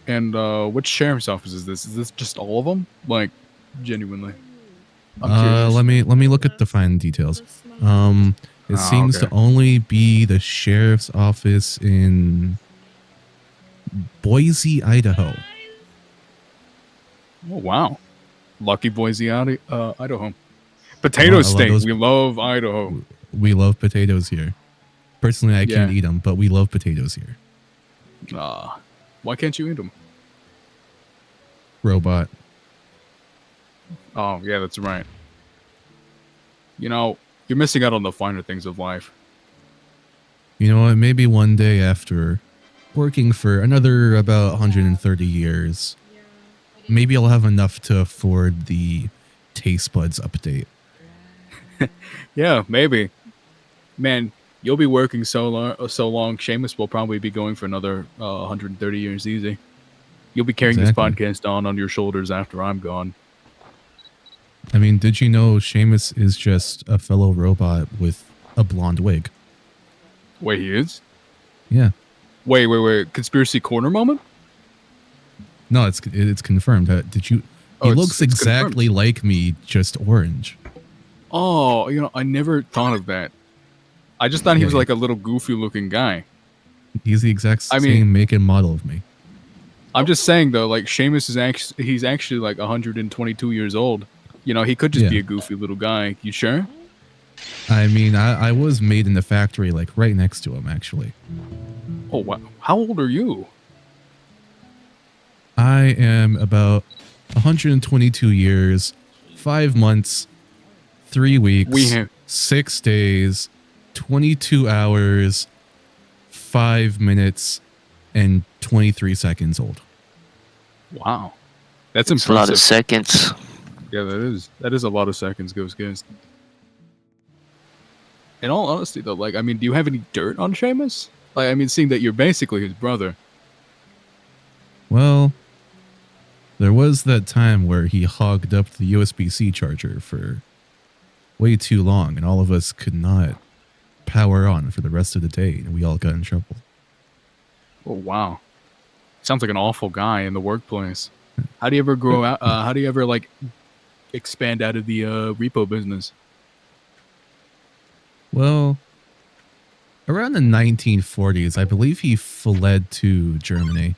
And which sheriff's office is this? Is this just all of them? Like, genuinely. Let me look at the fine details. It seems to only be the sheriff's office in Boise, Idaho. Oh wow, lucky Boise, Idaho. Potato state. We love Idaho. We love potatoes here. Personally, I can't eat them, but we love potatoes here. Why can't you eat them? Robot. Oh, yeah, that's right. You know, you're missing out on the finer things of life. You know what? Maybe one day after working for another about 130 years, maybe I'll have enough to afford the taste buds update. Yeah, maybe. Man, you'll be working so long. Seamus will probably be going for another 130 years easy. You'll be carrying this podcast on your shoulders after I'm gone. I mean, did you know Seamus is just a fellow robot with a blonde wig? Wait, he is? Yeah. Wait. Conspiracy corner moment? No, it's confirmed. Did you? He looks exactly like me, just orange. Oh, I never thought of that. I just thought he was like a little goofy looking guy. He's the exact same make and model of me. I'm just saying though, like Seamus he's actually like 122 years old. He could just be a goofy little guy. You sure? I mean, I was made in the factory like right next to him, actually. Oh, wow. How old are you? I am about 122 years, 5 months, 3 weeks, 6 days, 22 hours, 5 minutes, and 23 seconds old. Wow. That's impressive. A lot of seconds. Yeah, that is a lot of seconds, Ghost Guest. In all honesty, though, like, I mean, do you have any dirt on Seamus? Like, I mean, seeing that you're basically his brother. Well, there was that time where he hogged up the USB-C charger for way too long, and all of us could not power on for the rest of the day, and we all got in trouble. Oh wow, sounds like an awful guy in the workplace. How do you ever grow out? How do you ever like expand out of the repo business? Well, around the 1940s, I believe he fled to Germany.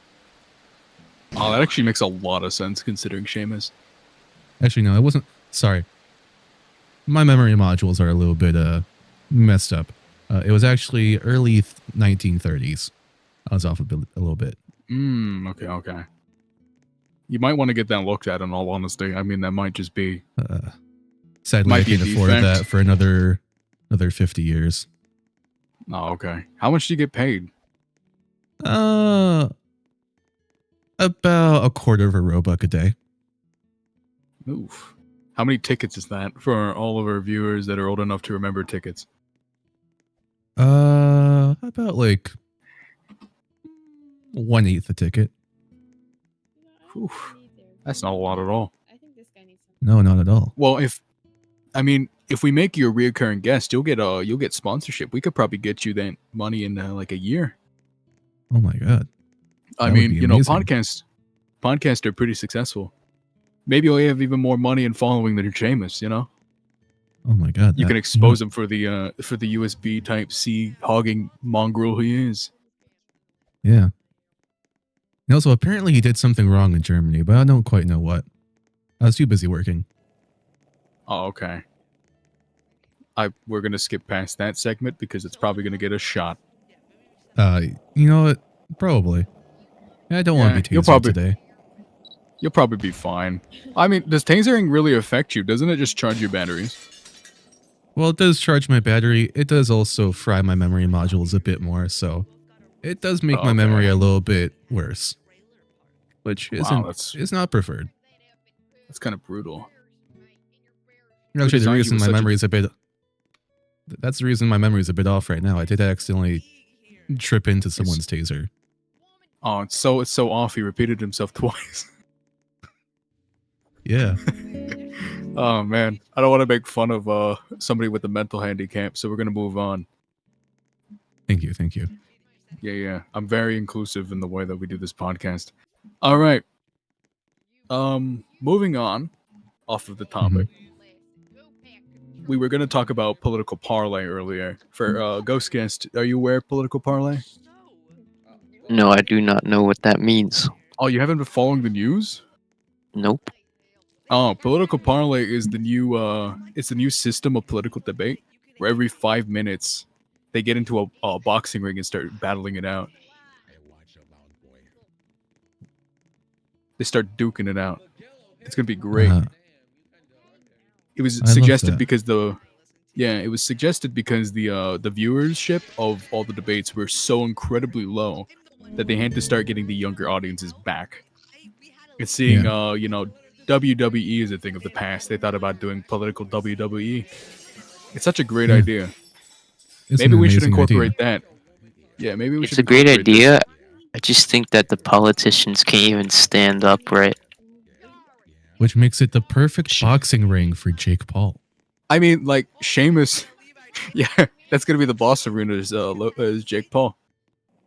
Oh, that actually makes a lot of sense considering Seamus. Actually, no, it wasn't. Sorry. My memory modules are a little bit messed up. It was actually early 1930s. I was off a little bit. Okay. You might want to get that looked at, in all honesty. I mean, that might just be... Sadly, might I be a can't afford defect. that for another 50 years. Oh, okay. How much do you get paid? About a quarter of a Roebuck a day. Oof. How many tickets is that for all of our viewers that are old enough to remember tickets? About like 1/8 a ticket. Oof. That's not a lot at all. No, not at all. Well, if we make you a reoccurring guest, you'll get sponsorship. We could probably get you that money in like a year. Oh my god. I That would mean, be you know, amazing. podcasts are pretty successful. Maybe you'll have even more money in following than Seamus, you know? Oh my god. You can expose him for the USB type C hogging mongrel he is. Yeah. And also, apparently he did something wrong in Germany, but I don't quite know what. I was too busy working. Oh, okay. We're gonna skip past that segment because it's probably gonna get a shot. You know what? Probably. I don't want to be tasered today. You'll probably be fine. I mean, does tasering really affect you? Doesn't it just charge your batteries? Well, it does charge my battery. It does also fry my memory modules a bit more, so it does make my memory a little bit worse, which is not preferred. That's kind of brutal. Actually, the reason my memory is a bit... That's the reason my memory is a bit off right now. I did accidentally trip into someone's taser. Oh, it's so off. He repeated himself twice. Yeah. Oh man, I don't want to make fun of somebody with a mental handicap, so we're gonna move on. Thank you. Yeah. I'm very inclusive in the way that we do this podcast. All right. Moving on off of the topic. We were gonna talk about political parlay earlier. For Ghost Guest, are you aware of political parlay? No, I do not know what that means. Oh, you haven't been following the news? Nope. Oh, political parlay is the new system of political debate where every 5 minutes they get into a boxing ring and start battling it out. They start duking it out. It's gonna be great. It was suggested because the viewership of all the debates were so incredibly low that they had to start getting the younger audiences back. And seeing WWE is a thing of the past. They thought about doing political WWE. It's such a great idea. Maybe we should incorporate that. Yeah, maybe we should. It's a great idea. I just think that the politicians can't even stand up right. Which makes it the perfect boxing ring for Jake Paul. I mean, like Sheamus. Yeah, that's gonna be the boss arena is Jake Paul.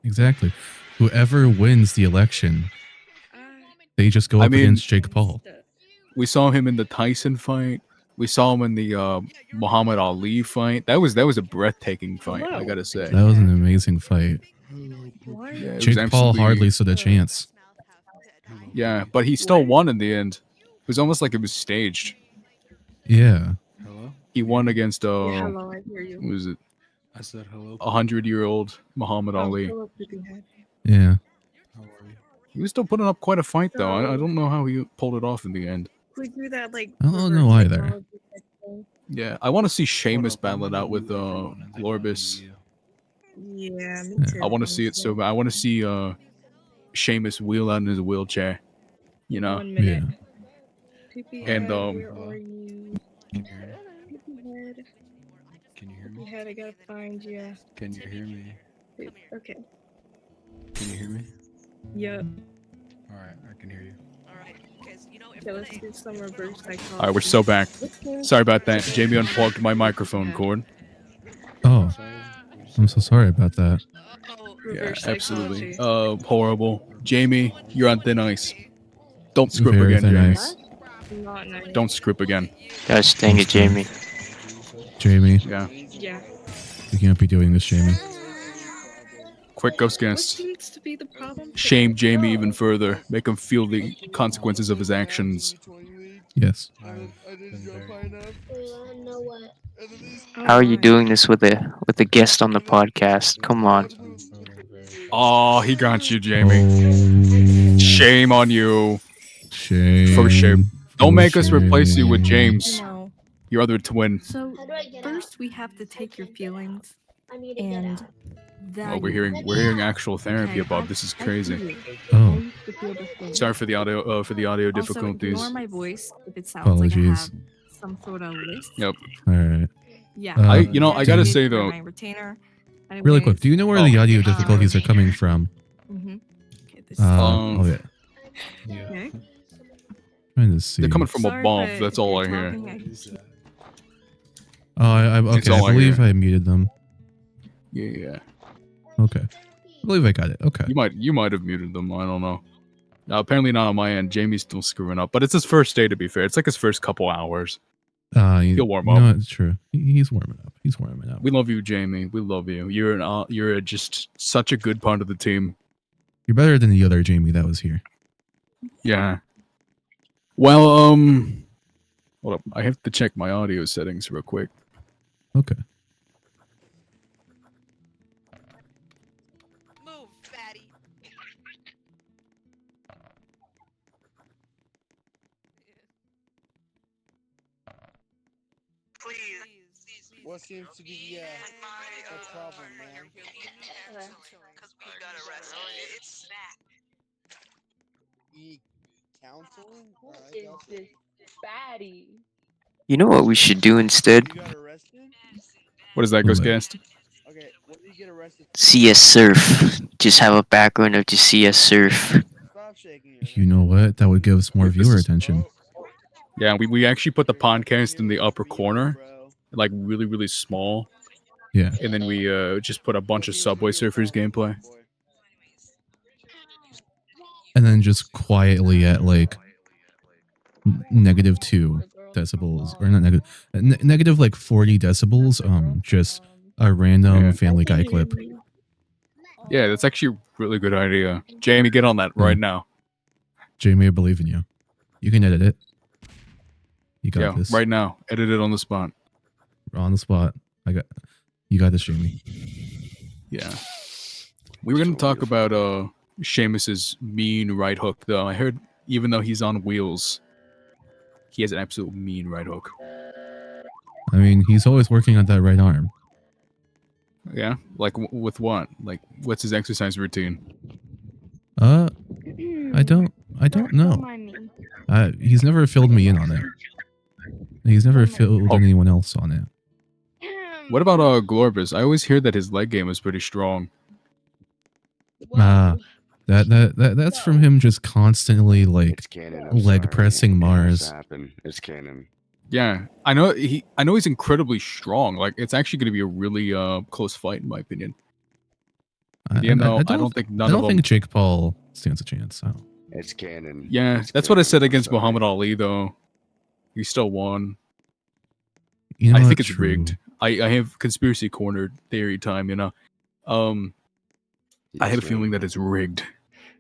Exactly. Whoever wins the election, they just go up against Jake Paul. We saw him in the Tyson fight. We saw him in the Muhammad Ali fight. That was a breathtaking fight. I gotta say. That was an amazing fight. Yeah, Jake Paul hardly stood a chance. Yeah, but he still won in the end. It was almost like it was staged. Yeah. Hello? He won against hello, I hear you. Who was it? I said hello. 100-year-old Muhammad Ali. Hello, Sleepyhead. Yeah. How are you? He was still putting up quite a fight though. I don't know how he pulled it off in the end. We do that like. I don't know either. Yeah, I want to see Sheamus battle it out with Lorbis. Yeah, me too. I want to see it so bad. I want to see Sheamus wheel out in his wheelchair. You know? 1 minute. Yeah. And where are you? Sleepyhead. Can you hear me? Sleepyhead, I gotta find you. Can you hear me? Okay. Can you hear me? Yep. All right, I can hear you. All right. Okay, Okay, let's do some reverse psychology. All right, we're so back. This game- Sorry about that. Jamie unplugged my microphone cord. Oh, Sorry. I'm so sorry about that. Yeah, Reverse absolutely. psychology. Horrible. Jamie, you're on thin ice. Don't script Very again, thin Jamie. ice. Not nice. Don't script again. Gosh dang it, Thanks, Jamie. Jamie, Yeah. Yeah. you can't be doing this, Jamie. Quick ghost What guest. seems to be the problem? Shame Jamie even further. Make him feel the consequences of his actions. Yes. I've been very- How are you doing this with a guest on the podcast? Come on. Oh, he got you, Jamie. Oh, Shame on you. shame. For shame. Don't For make us replace you with shame. James, your other twin. So first we have to take your feelings and Oh, value them. we're hearing actual therapy Okay, above. This is I crazy. feel it. Oh, I used to feel the same. Sorry for the audio Also, difficulties. ignore my voice if it sounds like I Apologies. have some sort of list. Yep. all right. Yeah. I- you know, I gotta dedicated say, for though- my retainer. Really quick, do you know where the audio difficulties are coming from? Mm-hmm. Okay, this Um, oh yeah. Yeah. okay. Trying to see. They're coming from Sorry, above. but That's if all I you're hear. talking, What is that? Oh, okay. It's all I I believe hear. I muted them. Yeah. Okay. I believe I got it. Okay. You might have muted them. I don't know. Apparently not on my end. Jamie's still screwing up, but it's his first day. To be fair, it's like his first couple hours. He'll warm up. No, it's true. He's warming up. He's warming up. We love you, Jamie. We love you. You're just such a good part of the team. You're better than the other Jamie that was here. Yeah. Well, hold up. I have to check my audio settings real quick. Okay. Move, fatty. Please. What seems to be the problem, man? Because we got arrested. It's Counseling? Who is this fatty? You know what we should do instead? You got arrested? What is that, What? Ghostcast? Okay, what did you get arrested for? CS Surf. Just have a background of just CS Surf. Stop shaking your You know what? That would give us more This viewer is- attention. Yeah, we actually put the podcast in the upper Bro. corner, like really, really small, Yeah. and then we just put a bunch of Subway Surfers gameplay. And then just quietly at like -2 decibels, or not negative, negative like 40 decibels. Just a random Yeah. Family Guy clip. Yeah, that's actually a really good idea. Jamie, get on that right now. Jamie, I believe in you. You can edit it. You got Yeah, this. right now. Edit it on the spot. On the spot. You got this, Jamie. Yeah. We were gonna talk about Seamus's mean right hook though. I heard even though he's on wheels, he has an absolute mean right hook. I mean, he's always working on that right arm. Yeah? Like with what? Like what's his exercise routine? I don't know. He's never filled me in on it. He's never filled Oh. anyone else on it. What about Glorbus? I always hear that his leg game is pretty strong. That's from him just constantly like It's canon. I'm leg sorry. pressing It has Mars. to happen. It's canon. Yeah. I know he's incredibly strong. Like it's actually gonna be a really close fight in my opinion. I I don't think none I of don't them. think Jake Paul stands a chance. So. It's canon. Yeah, It's that's what I canon. said I'm against sorry. Muhammad Ali though. He still won. You know I what? think it's True. rigged. I have conspiracy corner theory time, you know. I have a Yes, feeling man. that it's rigged.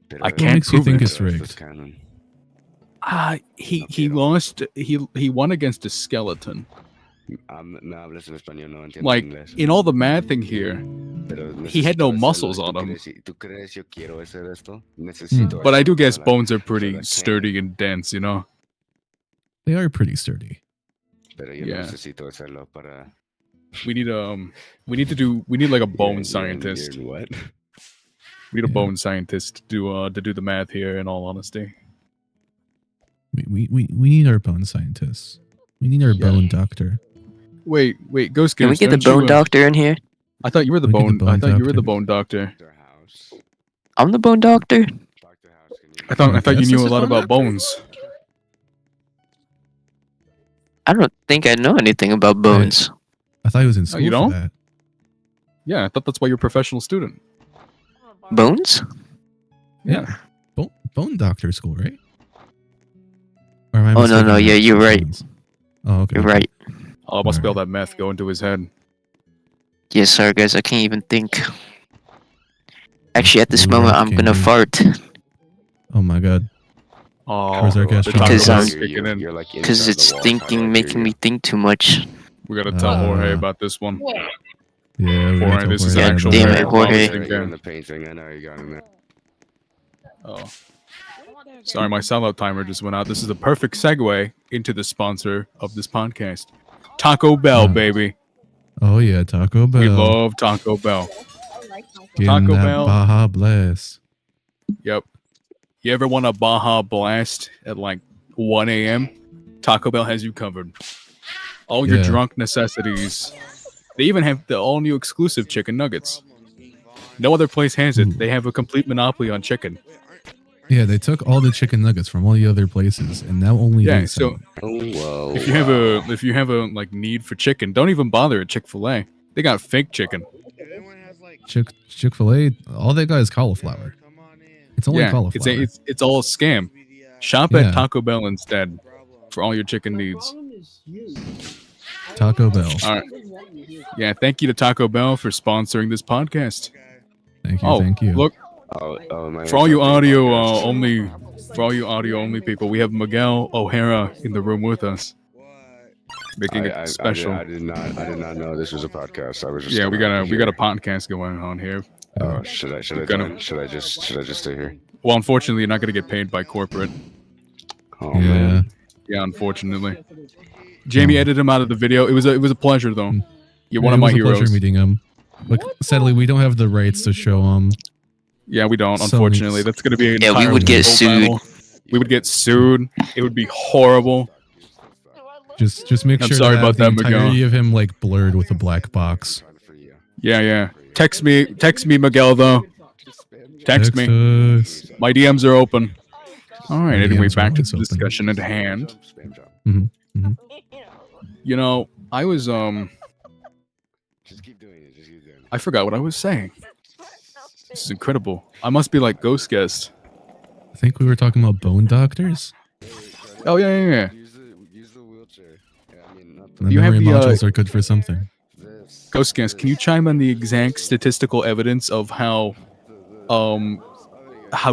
Pero I What can't makes you prove think it. it's pero esto es rigged? canon. He No quiero. lost. He won against a skeleton. Me hablas en español, no entiendo Like inglés. in all the math thing here, Pero he had no necesito hacerlo. muscles ¿Tú on him. ¿Tú crees yo quiero hacer esto? Necesito But I do hacerlo guess para- bones are for pretty the sturdy and dense, you know. They are pretty sturdy. Pero yo Yeah. necesito hacerlo para. We need like a bone scientist. You're what? We need a Yeah. bone scientist to do the math here. In all honesty, We need our bone scientists. We need our Yeah. bone doctor. wait, Ghost. Can we get the aren't you, bone doctor in here? I thought you were the We get the bone. I bone thought you were the doctor. bone doctor. Dr. House. I'm the bone doctor. Dr. House, can you? I thought you Yes, knew this a is lot bone about doctor. bones. I don't think I know anything about bones. I thought he was in Oh, school you for don't? that. Yeah, I thought that's why you're a professional student. Bones? Yeah. Bone doctor school, right? Or am I Oh, no, mistaken no, yeah, about you're right. bones? Oh, okay. You're okay. right. Oh, must be all Alright. that meth go into his head. Yes, sorry guys, I can't even think. Actually, at this Blue moment, Rock I'm gonna Candy. fart. Oh my god. Oh, Where's our guest the from? Taco Because, Bell's um, kicking in. You're like Because inside it's the wall, thinking, kinda, I hear making me you. think too much. We gotta tell Jorge Uh, about this one. What? Yeah, we Jorge, gotta this tell is Jorge an God actual about damn that. it, very Jorge. promising You're in game. the painting. I know you got in there. Oh. Sorry, my sellout timer just went out. This is a perfect segue into the sponsor of this podcast. Taco Bell, baby. Oh yeah, Taco Bell. We love Taco Bell. Getting Taco that Bell. Baja Blast. Yep. You ever want a Baja Blast at like 1 a.m.? Taco Bell has you covered. All your Yeah. drunk necessities. They even have the all new exclusive chicken nuggets. No other place has it. Ooh. They have a complete monopoly on chicken. Yeah, they took all the chicken nuggets from all the other places, and now only Yeah, they sell so them. Oh, whoa. if you have a like need for chicken, don't even bother at Chick-fil-A. They got fake chicken. Chick-fil-A, all they got is cauliflower. It's only Yeah, cauliflower. it's all a scam. Shop Yeah. at Taco Bell instead for all your chicken needs. Taco Bell. All right. Yeah, thank you to Taco Bell for sponsoring this podcast. Thank you, Oh, thank you. look, My for all you interrupting audio podcast. for all you audio only people, we have Miguel O'Hara in the room with us, making it special. I did not know this was a podcast. I was just Yeah, we gonna got a hear. podcast going on here. Oh, should I join? Should I just stay here? Well, unfortunately, you're not going to get paid by corporate. Oh Yeah. man. Yeah, unfortunately. Jamie edited him out of the video. It was a pleasure though. You're one Yeah, of it my was a heroes. pleasure meeting him. But sadly, we don't have the rights to show him. Yeah, we don't. So Unfortunately, that's going to be an Yeah, we would entirely get legal battle. We would get sued. It would be horrible. Just make I'm sure sorry to have about the that, Miguel. entirety of him like blurred with a black box. Yeah. Text me, Miguel though. Text me. us. My DMs are open. All right. My Anyway, DMs are back to always the open. discussion at hand. Mhm, mhm. You know, I was Just keep doing it. Just keep doing it. I forgot what I was saying. This is incredible. I must be like Ghost Guest. I think we were talking about bone doctors. Oh yeah. Use the wheelchair. Yeah, I mean, not The You have memory the, modules are good for something. this. Ghost Guest, can you chime on the exact statistical evidence of how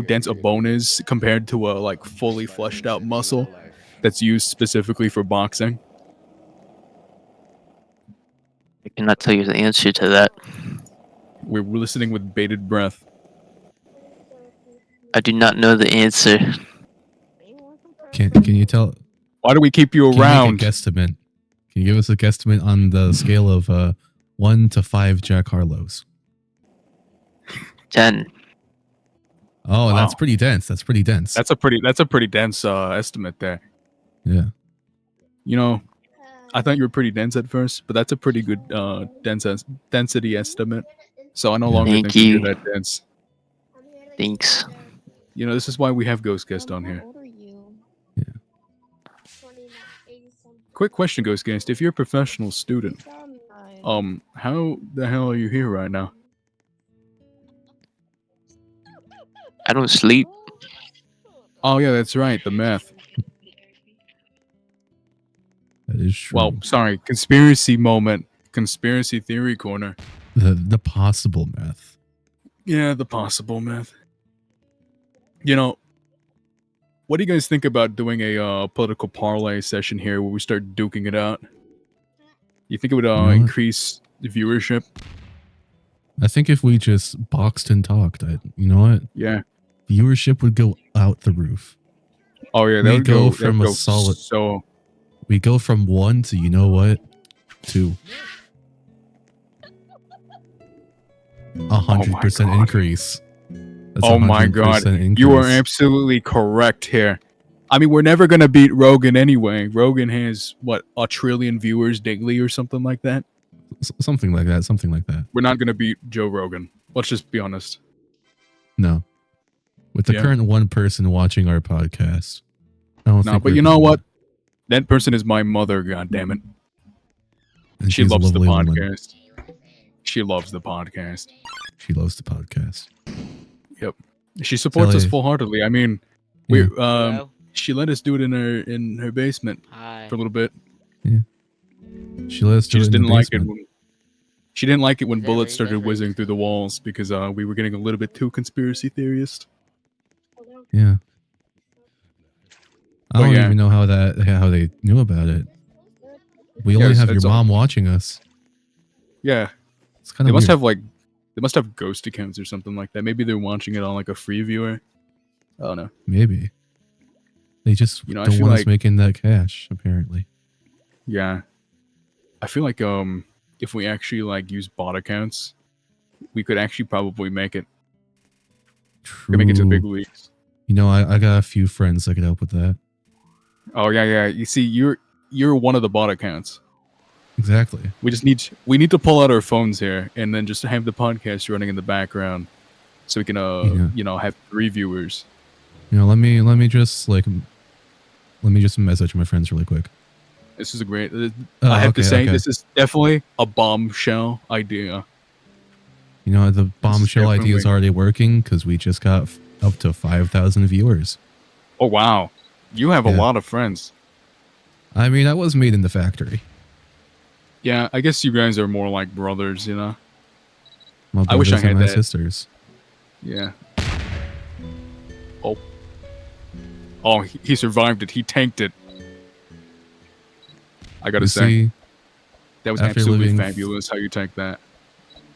dense a bone is compared to a like fully fleshed out muscle that's used specifically for boxing? I cannot tell you the answer to that. We're listening with bated breath. I do not know the answer. Can you tell? Why do we keep you Can around? you make a guesstimate? Can you give us a guesstimate on the scale of 1 to 5 Jack Harlows? 10. Oh, Wow. that's pretty dense. That's pretty dense. That's a pretty dense estimate there. Yeah. You know, I thought you were pretty dense at first, but that's a pretty good density estimate. So I no longer Thank think you. that you're that dense. Thanks. You know, this is why we have Ghost Guest on here. Yeah. Quick question, Ghost Guest. If you're a professional student, how the hell are you here right now? I don't sleep. Oh yeah, that's right, the math. That is true. Well, sorry, conspiracy moment, conspiracy theory corner. The possible math. Yeah, the possible math. You know, what do you guys think about doing a political parlay session here where we start duking it out? You think it would know what? increase the viewership? I think if we just boxed and talked, you know what? Yeah. Viewership would go out the roof. Oh yeah, that We would go that from would a go solid- So We go from 1 to, you know what? 2. 100% God. increase. That's oh my 100% god, increase. you are absolutely correct here. I mean, we're never gonna beat Rogan anyway. Rogan has what, 1 trillion viewers daily or something like that. Something like that. Something like that. We're not gonna beat Joe Rogan. Let's just be honest. No. With the Yeah. current 1 person watching our podcast. I don't No, think but we're you know gonna what? That person is my mother. God damn it. And She she's a loves the lovely woman. podcast. She loves the podcast. She loves the podcast. Yep. She supports us Sally- full-heartedly. I mean, we Yeah. Hello? she let us do it in her basement Hi. for a little bit. She let us She do it just in didn't the like it basement. when she didn't like it when Is that bullets right? started That's right. whizzing through the walls because we were getting a little bit too conspiracy theorist. Yeah. I But don't yeah. even know how they knew about it. We only it's- have your it's all- mom watching us. Yeah. It's kind They of must weird. have they must have ghost accounts or something like that. Maybe they're watching it on like a free viewer. I don't know. Maybe. They just You know, I don't feel want us like- making that cash, apparently. Yeah. I feel like if we actually like use bot accounts, we could actually probably make it. True. Could make it to the big leagues. You know, I got a few friends that could help with that. Oh yeah. You see, you're one of the bot accounts. Exactly. We need to pull out our phones here and then just have the podcast running in the background, so we can Yeah. have 3 viewers. You know, let me just message my friends really quick. This is a great. Oh, I have to okay, say, okay. this is definitely a bombshell idea. You know, the bombshell idea is definitely- already working because we just got up to 5,000 viewers. Oh wow, you have a Yeah. lot of friends. I mean, I was made in the factory. Yeah, I guess you guys are more like brothers, you know. My I wish I brothers and had my that. sisters. Yeah. Oh, he survived it. He tanked it. I gotta You say, see, that was after absolutely living- fabulous how you tanked that.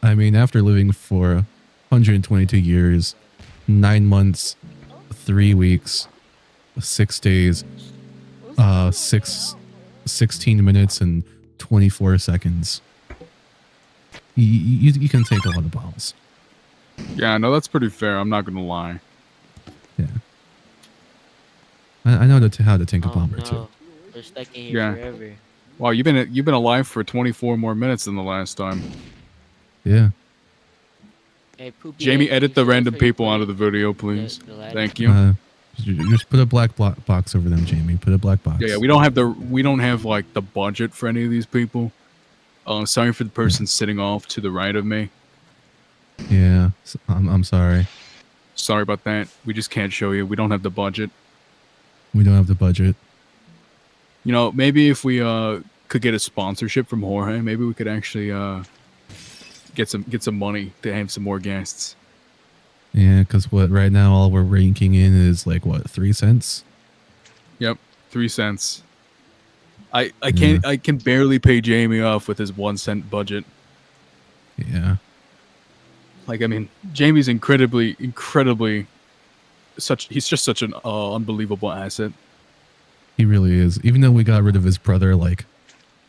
I mean, after living for 122 years, 9 months, 3 weeks, 6 days, 16 minutes, and 24 seconds. You can take a lot of bombs. Yeah, no, that's pretty fair. I'm not gonna lie. Yeah. I know how to tank a Oh bomber no. too. We're stuck in here Yeah. forever. Wow, you've been alive for 24 more minutes than the last time. Yeah. Hey, Poopy Jamie, Head, can edit you the show us random where you people out put of the video, please. the ladder? Thank you. Just put a black box over them, Jamie. Put a black box. Yeah, we don't have like the budget for any of these people. Sorry for the person sitting off to the right of me. Yeah. I'm sorry. Sorry about that. We just can't show you. We don't have the budget. We don't have the budget. You know, maybe if we could get a sponsorship from Jorge, maybe we could actually get some money to have some more guests. Yeah, because right now all we're ranking in is like what, 3 cents? Yep, 3 cents. I can barely pay Jamie off with his 1 cent budget. Yeah. Like, I mean, Jamie's incredibly he's just such an unbelievable asset. He really is. Even though we got rid of his brother like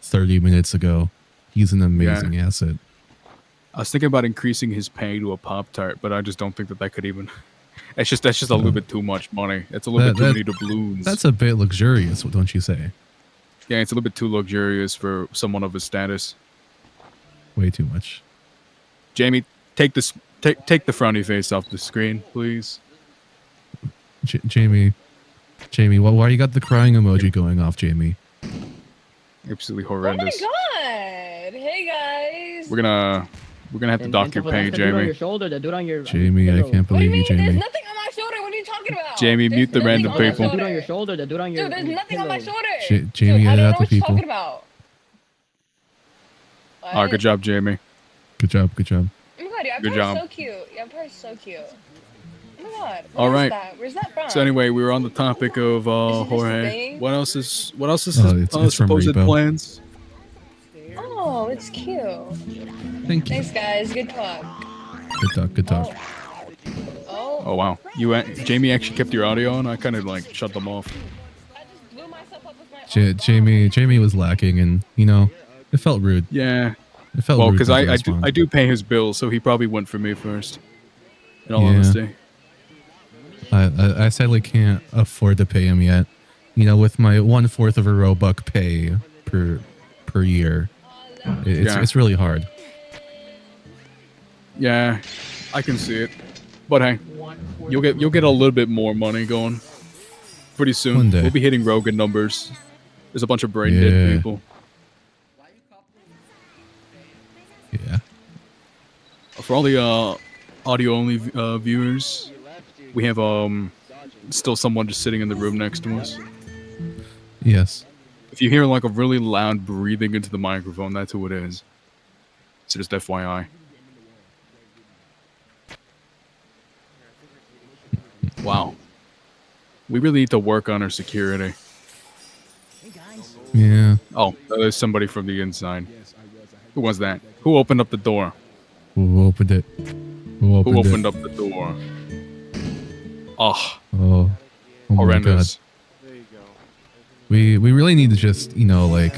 30 minutes ago, he's an amazing asset. I was thinking about increasing his pay to a Pop-Tart, but I just don't think that could even. That's just a little bit too much money. It's a little bit too many doubloons. That's a bit luxurious, don't you say? Yeah, it's a little bit too luxurious for someone of his status. Way too much. Jamie, take the frowny face off the screen, please. Jamie, why you got the crying emoji going off, Jamie? Absolutely Oh horrendous. my god! Hey guys. We're gonna have to dock your pay, Jamie. Jamie, I can't What do you believe you, mean? There's Jamie. nothing on my shoulder. What are you talking about? Jamie, There's mute the nothing random on my people. shoulder. Dude, there's nothing on my shoulder. Jamie, Dude, I edit don't know out the what you're people. talking about. Good job, Jamie. Good job. Oh my god, your Good purse job. is so cute. Your purse is so cute. Oh my god. All right. Where's that from? So anyway, we were on the topic of Is this the Jorge. thing? What else is Oh, his it's from supposed Repo. plans? Oh, it's cute. Thank you. Thanks, guys. Good talk. Good talk. Oh, Oh wow, Jamie actually kept your audio on. I kind of like shut them off. I just blew myself up with my own Jamie was lacking, and it felt rude. Yeah. It felt Well, rude. because not to I respond. do pay his bill, so he probably went for me first. In all Yeah. honesty. I sadly can't afford to pay him yet. With my 1/4 of a Roebuck pay per year, it's really hard. Yeah, I can see it. But hey, you'll get a little bit more money going pretty soon. One day. We'll be hitting Rogan numbers. There's a bunch of brain dead Yeah. people. Yeah. For all the audio only viewers, we have still someone just sitting in the room next to us. Yes. If you hear like a really loud breathing into the microphone, that's who it is. So just FYI. Wow. We really need to work on our security. Yeah. Oh, there's somebody from the inside. Who was that? Who opened up the door? Who opened it? Who Who opened opened it? up the door? Oh, Oh. Oh my god. horrendous. We really need to just, you know, like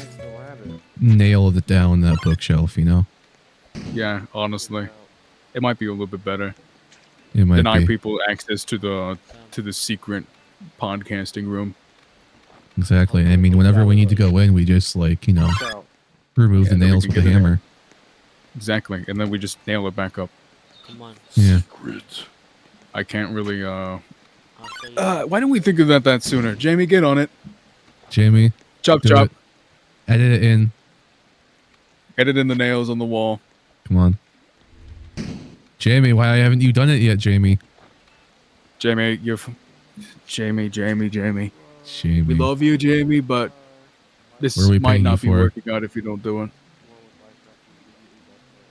nail it down that bookshelf, you know? Yeah, honestly. It might be a little bit better. It might Deny be. people access to the secret podcasting room. Exactly. I mean, whenever we need to go in, we just like, you know, remove Yeah, the and then we nails can with a get in there. hammer. Exactly. And then we just nail it back up. Come on. Yeah. I can't really I'll show you. why didn't we think of that sooner? Jamie, get on it. Jamie, Chop do chop. it. Edit it in. Edit in the nails on the wall. Come on. Jamie, why haven't you done it yet, Jamie? Jamie, Jamie. Jamie. We love you, Jamie, but this What are we might paying you not be for? working out if you don't do it.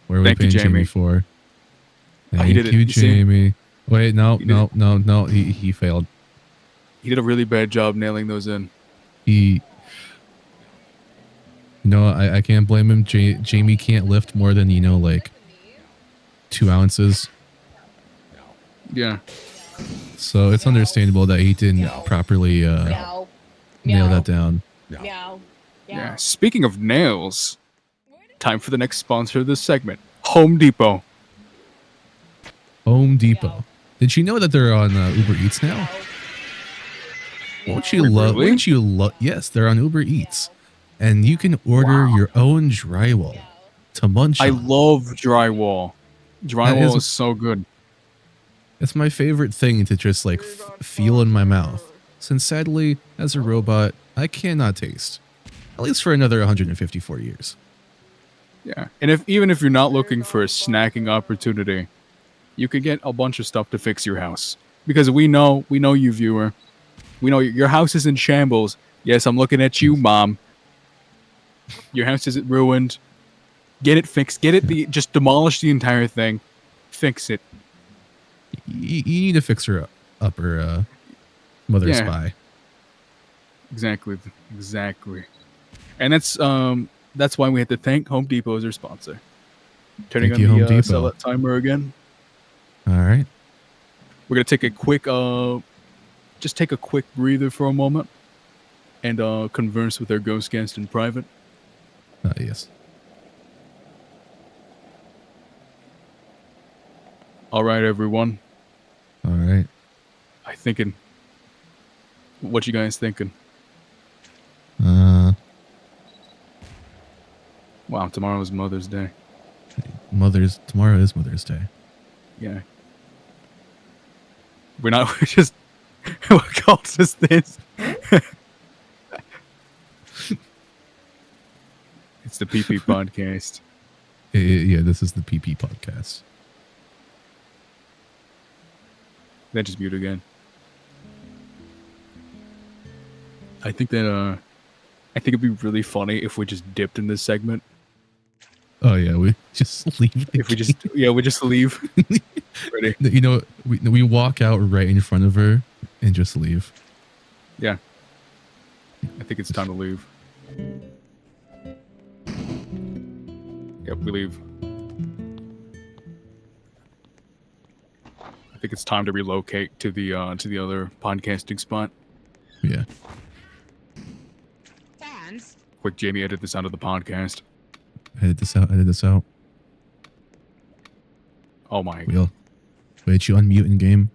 What are we Thank you, paying Jamie Jamie. for? Oh, Thank he did it. you, You see? Jamie. Wait, no. He did He failed. He did a really bad job nailing those in. He... No, I can't blame him. Jamie can't lift more than, you know, like 2 ounces. Yeah. So it's understandable that he didn't properly nail that down. Yeah. Speaking of nails, time for the next sponsor of this segment, Home Depot. Home Depot. Did you know that they're on Uber Eats now? Won't you Wait, love? really? Wouldn't you love? Yes, they're on Uber Eats, and you can order your own drywall to munch I on. love drywall. Drywall is- is so good. It's my favorite thing to just like feel in my mouth. Since sadly, as a robot, I cannot taste, at least for another 154 years. Yeah. And even if you're not looking for a snacking opportunity, you could get a bunch of stuff to fix your house. Because we know you, viewer. We know your house is in shambles. Yes, I'm looking at you, Mom. Your house is ruined. Get it fixed. Just demolish the entire thing. Fix it. You need to fix her up her mother Yeah. spy. Exactly. And that's why we have to thank Home Depot as our sponsor. Turning Thank you, on Home the Depot. sell it timer again. All right. We're gonna take a quick just take a quick breather for a moment and converse with our ghost guest in private. Yes. All right, everyone. All right. What you guys thinking? Uh, Wow, tomorrow is Mother's Day. Tomorrow is Mother's Day. Yeah. We're just what calls us this? It's the PP podcast. Yeah, this is the PP podcast. Then just mute again. I think it'd be really funny if we just dipped in this segment. Oh yeah, we just leave. We just leave. Ready? You know, we walk out right in front of her and just leave. Yeah. I think it's time to leave. Yep, we leave. I think it's time to relocate to the other podcasting spot. Yeah. Quick, Jamie, edit this out of the podcast. Edit this out. Oh my. Wait, you unmute in game?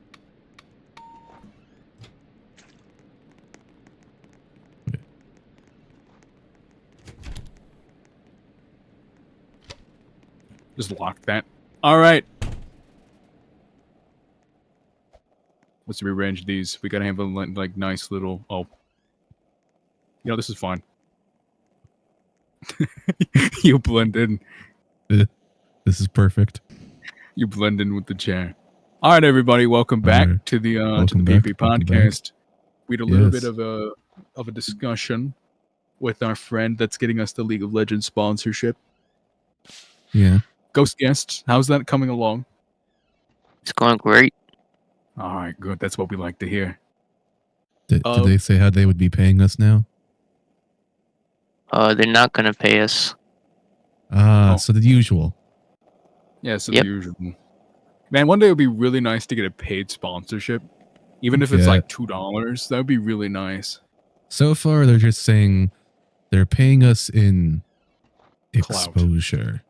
Okay. Just lock that. All right. Let's rearrange these. We gotta have a like nice little. Oh. You know, this is fine. You blend in. This is perfect. You blend in with the chair. All right, everybody, welcome back right. to the Welcome PP back, welcome back. podcast. We had a little bit Yes. of a discussion with our friend that's getting us the League of Legends sponsorship. Yeah. Ghost Guest, how's that coming along? It's going great. All right, good. That's what we like to hear. Did they say how they would be paying us now? They're not gonna pay us. So the usual. Yeah, so Yep. the usual. Man, one day it would be really nice to get a paid sponsorship. Even if it's Yeah. like $2, that would be really nice. So far, they're just saying they're paying us in Clout. exposure.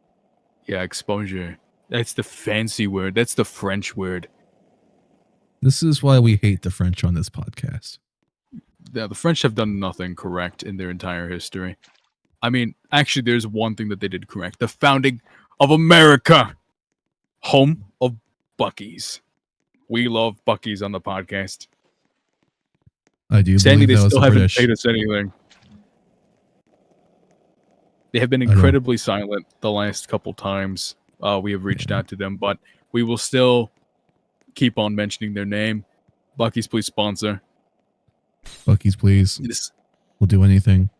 Yeah, exposure. That's the fancy word. That's the French word. This is why we hate the French on this podcast. Yeah, the French have done nothing correct in their entire history. I mean, actually, there's one thing that they did correct. The founding of America. Home of Buc-ee's. We love Buc-ee's on the podcast. I do Sadly, believe they that was still the haven't British. paid us anything. They have been incredibly silent the last couple times we have reached out to them, but we will still keep on mentioning their name. Buc-ee's, please sponsor. Buc-ee's, please. This, We'll do anything.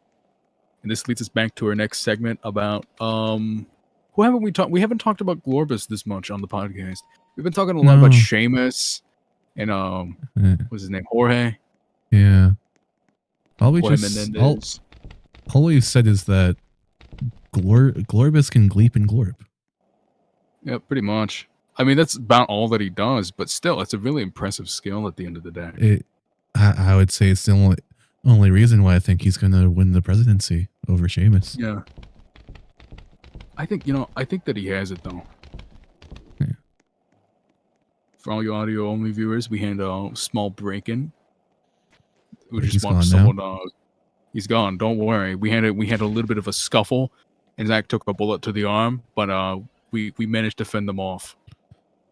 and this leads us back to our next segment about who haven't we talked? We haven't talked about Glorbus this much on the podcast. We've been talking a lot about No. Seamus and what's his name, Jorge. Yeah. All we Jorge just Menendez. all we've said is that Glorbus can gleep and glorp. Yeah, pretty much. I mean, that's about all that he does, but still, it's a really impressive skill at the end of the day. I would say it's the only reason why I think he's gonna win the presidency over Seamus. Yeah. I think that he has it though. Yeah. For all you audio only viewers, we had a small break in. We Wait, just he's want gone someone he's gone, don't worry. We had a little bit of a scuffle and Zach took a bullet to the arm, but we managed to fend them off.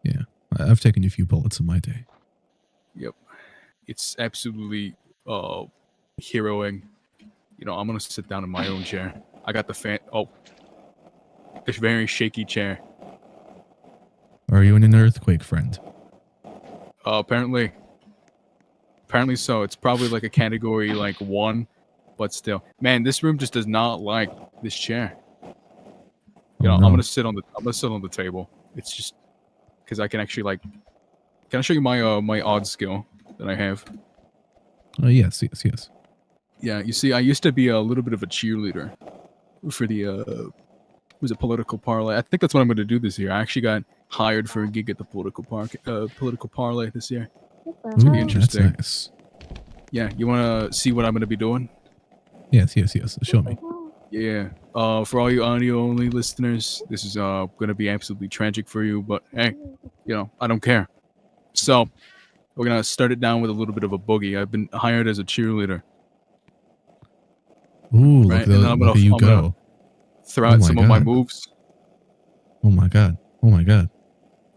Yeah. I've taken a few bullets in my day. Yep. It's absolutely heroing. You know, I'm gonna sit down in my own chair. I got the this very shaky chair. Are you in an earthquake, friend? Apparently so. It's probably like a category like 1, but still. Man, this room just does not like this chair. You know, no. I'm gonna sit on the table. It's just because I can actually like. Can I show you my my odd skill that I have? Oh yes. Yeah, you see, I used to be a little bit of a cheerleader for the was it political parlay? I think that's what I'm going to do this year. I actually got hired for a gig at the political parlay this year. It's gonna be interesting. That's nice. Yeah, you want to see what I'm going to be doing? Yes. Show me. Yeah. For all you audio only listeners, this is going to be absolutely tragic for you, but hey, you know, I don't care. So, we're going to start it down with a little bit of a boogie. I've been hired as a cheerleader. Ooh, Right, look at you go. Throw out some of my moves. Oh my god.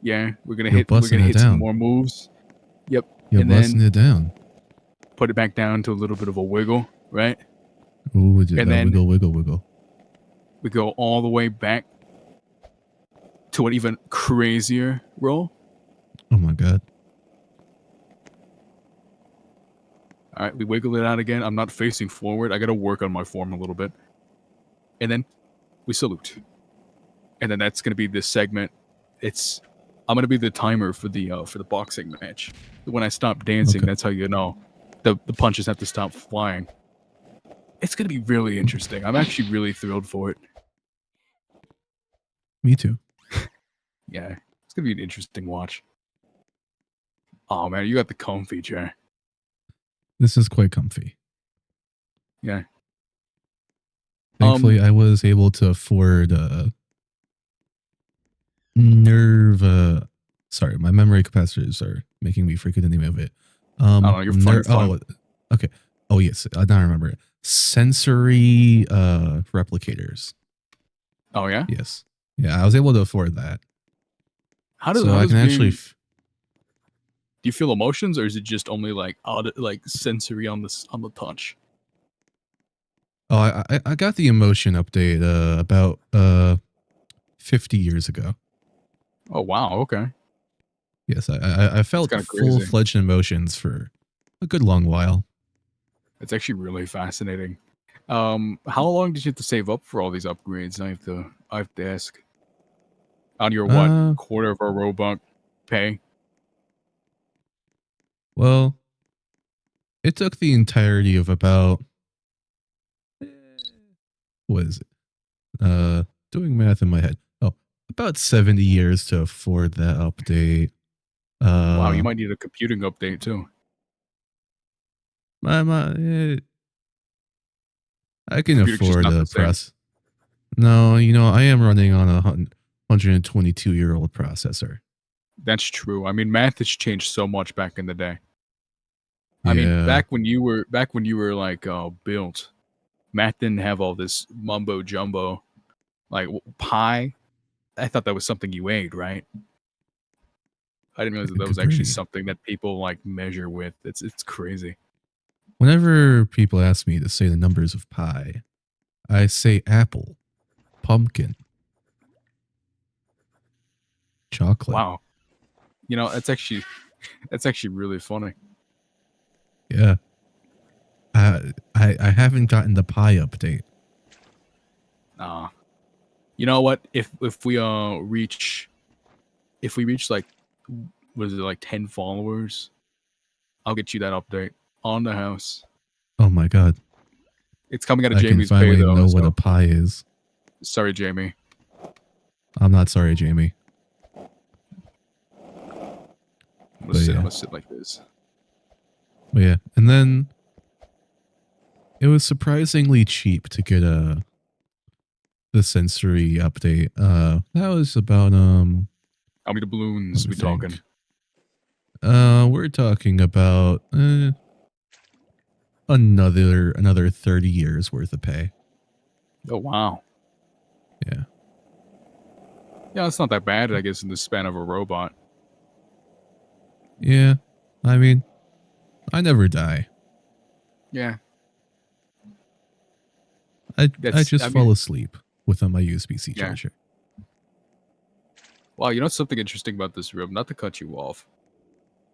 Yeah, we're gonna You're hit. We're busting gonna it hit some down. more moves. Yep. You're and busting then it down. put it back down to a little bit of a wiggle, right? Ooh, And then wiggle. we go all the way back to an even crazier roll. Oh my god. All right, we wiggle it out again. I'm not facing forward. I got to work on my form a little bit. And then we salute. And then that's going to be this segment. I'm going to be the timer for the boxing match. When I stop dancing, Okay. that's how you know the punches have to stop flying. It's going to be really interesting. I'm actually really thrilled for it. Me too. Yeah, it's going to be an interesting watch. Oh man, you got the comfy chair. This is quite comfy. Yeah. Thankfully, I was able to afford nerve. Sorry, my memory capacitors are making me forget the name of it. Oh, you're fine. Okay. Oh yes, now I remember it. Sensory replicators. Oh yeah. Yes. Yeah, I was able to afford that. How does so I can actually. Do you feel emotions, or is it just only like sensory on the touch? Oh, I got the emotion update about 50 years ago. Oh wow, okay. Yes, I felt kinda full crazy. fledged emotions for a good long while. It's actually really fascinating. How long did you have to save up for all these upgrades? I have to ask. On your what, Uh, quarter of a Robux pay? well, it took the entirety of about what is it? Doing math in my head. Oh, about 70 years to afford that update. Wow, you might need a computing update too. I can Computing's just afford not a the same. press. No, you know, I am running on a 122-year-old processor. That's true. I mean, math has changed so much back in the day. I mean, Yeah, back when you were like built, math didn't have all this mumbo jumbo. Like pi, I thought that was something you ate, right? I didn't realize that that was actually agreed. something that people like measure with. It's crazy. Whenever people ask me to say the numbers of pi, I say apple, pumpkin, chocolate. Wow. You know, that's actually really funny. Yeah. I haven't gotten the pi update. You know what? If we reach like what is it, like 10 followers, I'll get you that update on the house. Oh my god. It's coming out of I can Jamie's pay finally though, know what a so pi is. sorry, Jamie. I'm not sorry, Jamie. I'm But yeah. gonna sit like this. But yeah. And then it was surprisingly cheap to get the sensory update. That was about How many balloons let me we talking? think. We're talking about another 30 years worth of pay. Oh wow. Yeah. Yeah, it's not that bad, I guess, in the span of a robot. Yeah. I mean, I never die. Yeah. I just I fall mean, asleep without my USB-C yeah. charger. Wow, you know something interesting about this room? Not to cut you off.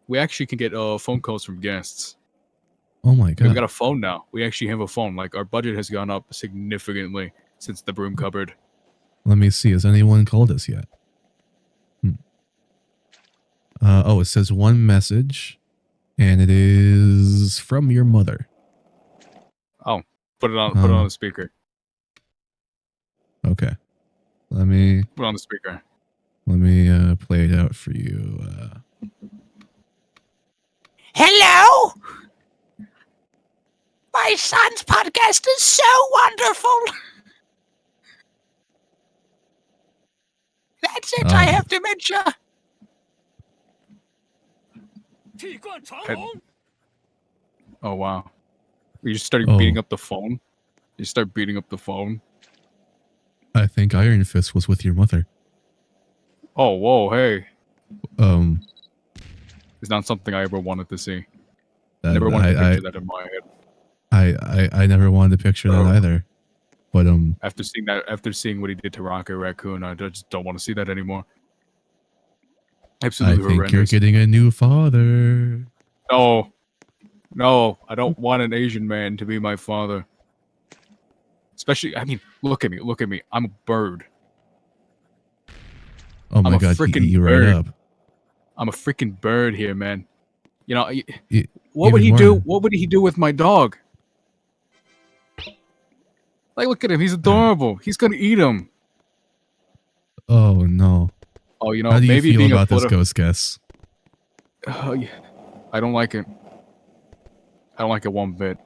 We actually can get phone calls from guests. Oh my I mean, we god. got a phone now. We actually have a phone. Like our budget has gone up significantly since the broom cupboard. Let me see. Has anyone called us yet? Oh, it says one message, and it is from your mother. Oh, put it on the speaker. Okay. Let me Put it on the speaker. play it out for you. Hello? My son's podcast is so wonderful. That's it, I have dementia. Oh wow. You just started beating Oh, up the phone? You start beating up the phone? I think Iron Fist was with your mother. Oh, whoa, hey. It's not something I ever wanted to see. Never wanted to picture that in my head. I never wanted to picture that either. But after seeing what he did to Rocket Raccoon, I just don't want to see that anymore. I Absolutely think horrendous. you're getting a new father. No, I don't want an Asian man to be my father. Especially, I mean, look at me. I'm a bird. Oh my I'm a god, he eat freaking you right bird. up. I'm a freaking bird here, man. You know, what would Even he more. do? What would he do with my dog? Like, look at him. He's adorable. He's gonna eat him. Oh no. Oh, you know, How do you maybe feel being about this ghost guess? Yeah. I don't like it. I don't like it one bit.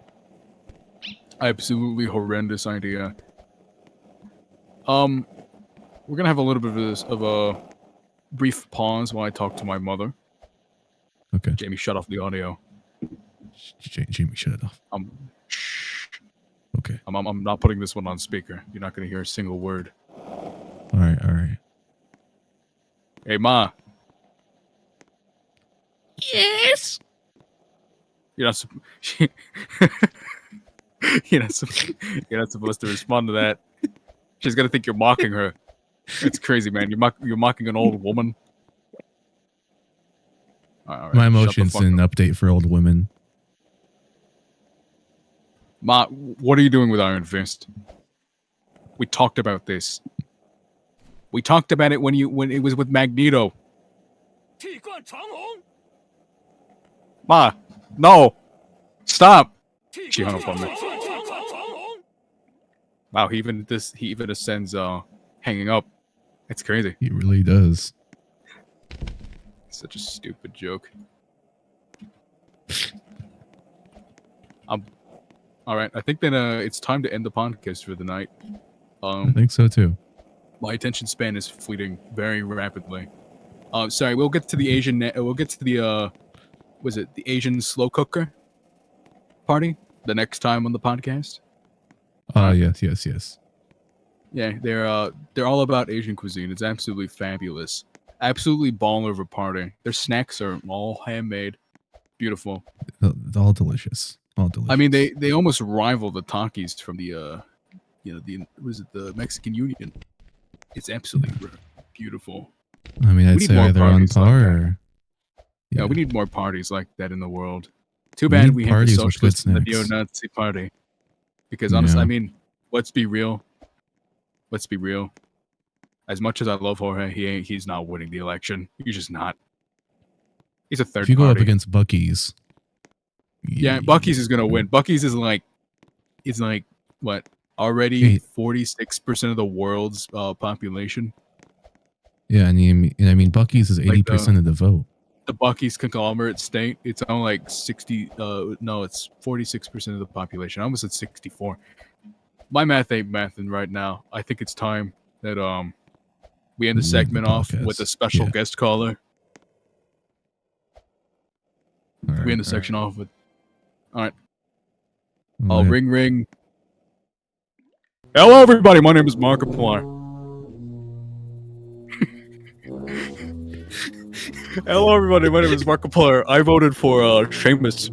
Absolutely horrendous idea. We're gonna have a little bit of a brief pause while I talk to my mother. Okay. Jamie, shut off the audio. Jamie, shut it off. Shh. Okay. I'm not putting this one on speaker. You're not gonna hear a single word. All right. Hey, Ma. Yes? You're not. You're not supposed to respond to that. She's gonna think you're mocking her. It's crazy, man. You're mocking an old woman. All right, My shut the emotions fuck an up. update for old women. Ma, what are you doing with Iron Fist? We talked about this. We talked about it when it was with Magneto. Ma, no, stop. She hung up on me. Wow, he even ascends hanging up. It's crazy. He really does. Such a stupid joke. All right, I think then it's time to end the podcast for the night. I think so too. My attention span is fleeting very rapidly. Sorry, we'll get to the Asian. We'll get to the was it the Asian slow cooker party the next time on the podcast? Yes. Yeah, they're all about Asian cuisine. It's absolutely fabulous, absolutely baller of a party. Their snacks are all handmade, beautiful. All delicious. All delicious. I mean, they almost rival the Takis from the the Mexican Union. It's absolutely beautiful. I mean, I'd need say more either on parties like par that. or... Yeah, we need more parties like that in the world. Too We bad need we have the parties with good socialist and the snacks. neo-Nazi party. Because honestly, Yeah. I mean, let's be real. Let's be real. As much as I love Jorge, he's not winning the election. He's just not. He's a third If you go up party. against Bucky's... Yeah, Bucky's is gonna win. Bucky's is like what? Already 46% of the world's population. Yeah, and I mean Bucky's is 80% of the vote. The Bucky's conglomerate state, it's only like 60 no, it's 46% of the population. I almost said 64. My math ain't mathing right now. I think it's time that we end the segment off with a special guest caller. We end the section off with alright. Oh, Alright. ring ring. Hello everybody, my name is Markiplier. Hello everybody, my name is Markiplier. I voted for Seamus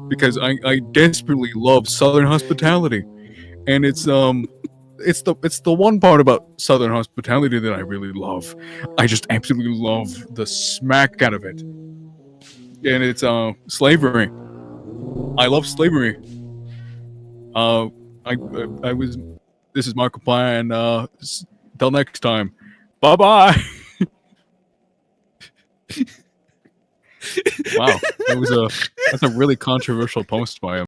because I desperately love Southern hospitality. And it's the one part about Southern hospitality that I really love. I just absolutely love the smack out of it. And it's slavery. I love slavery. This is Markiplier, and till next time. Bye-bye. Wow, that's a really controversial post by him.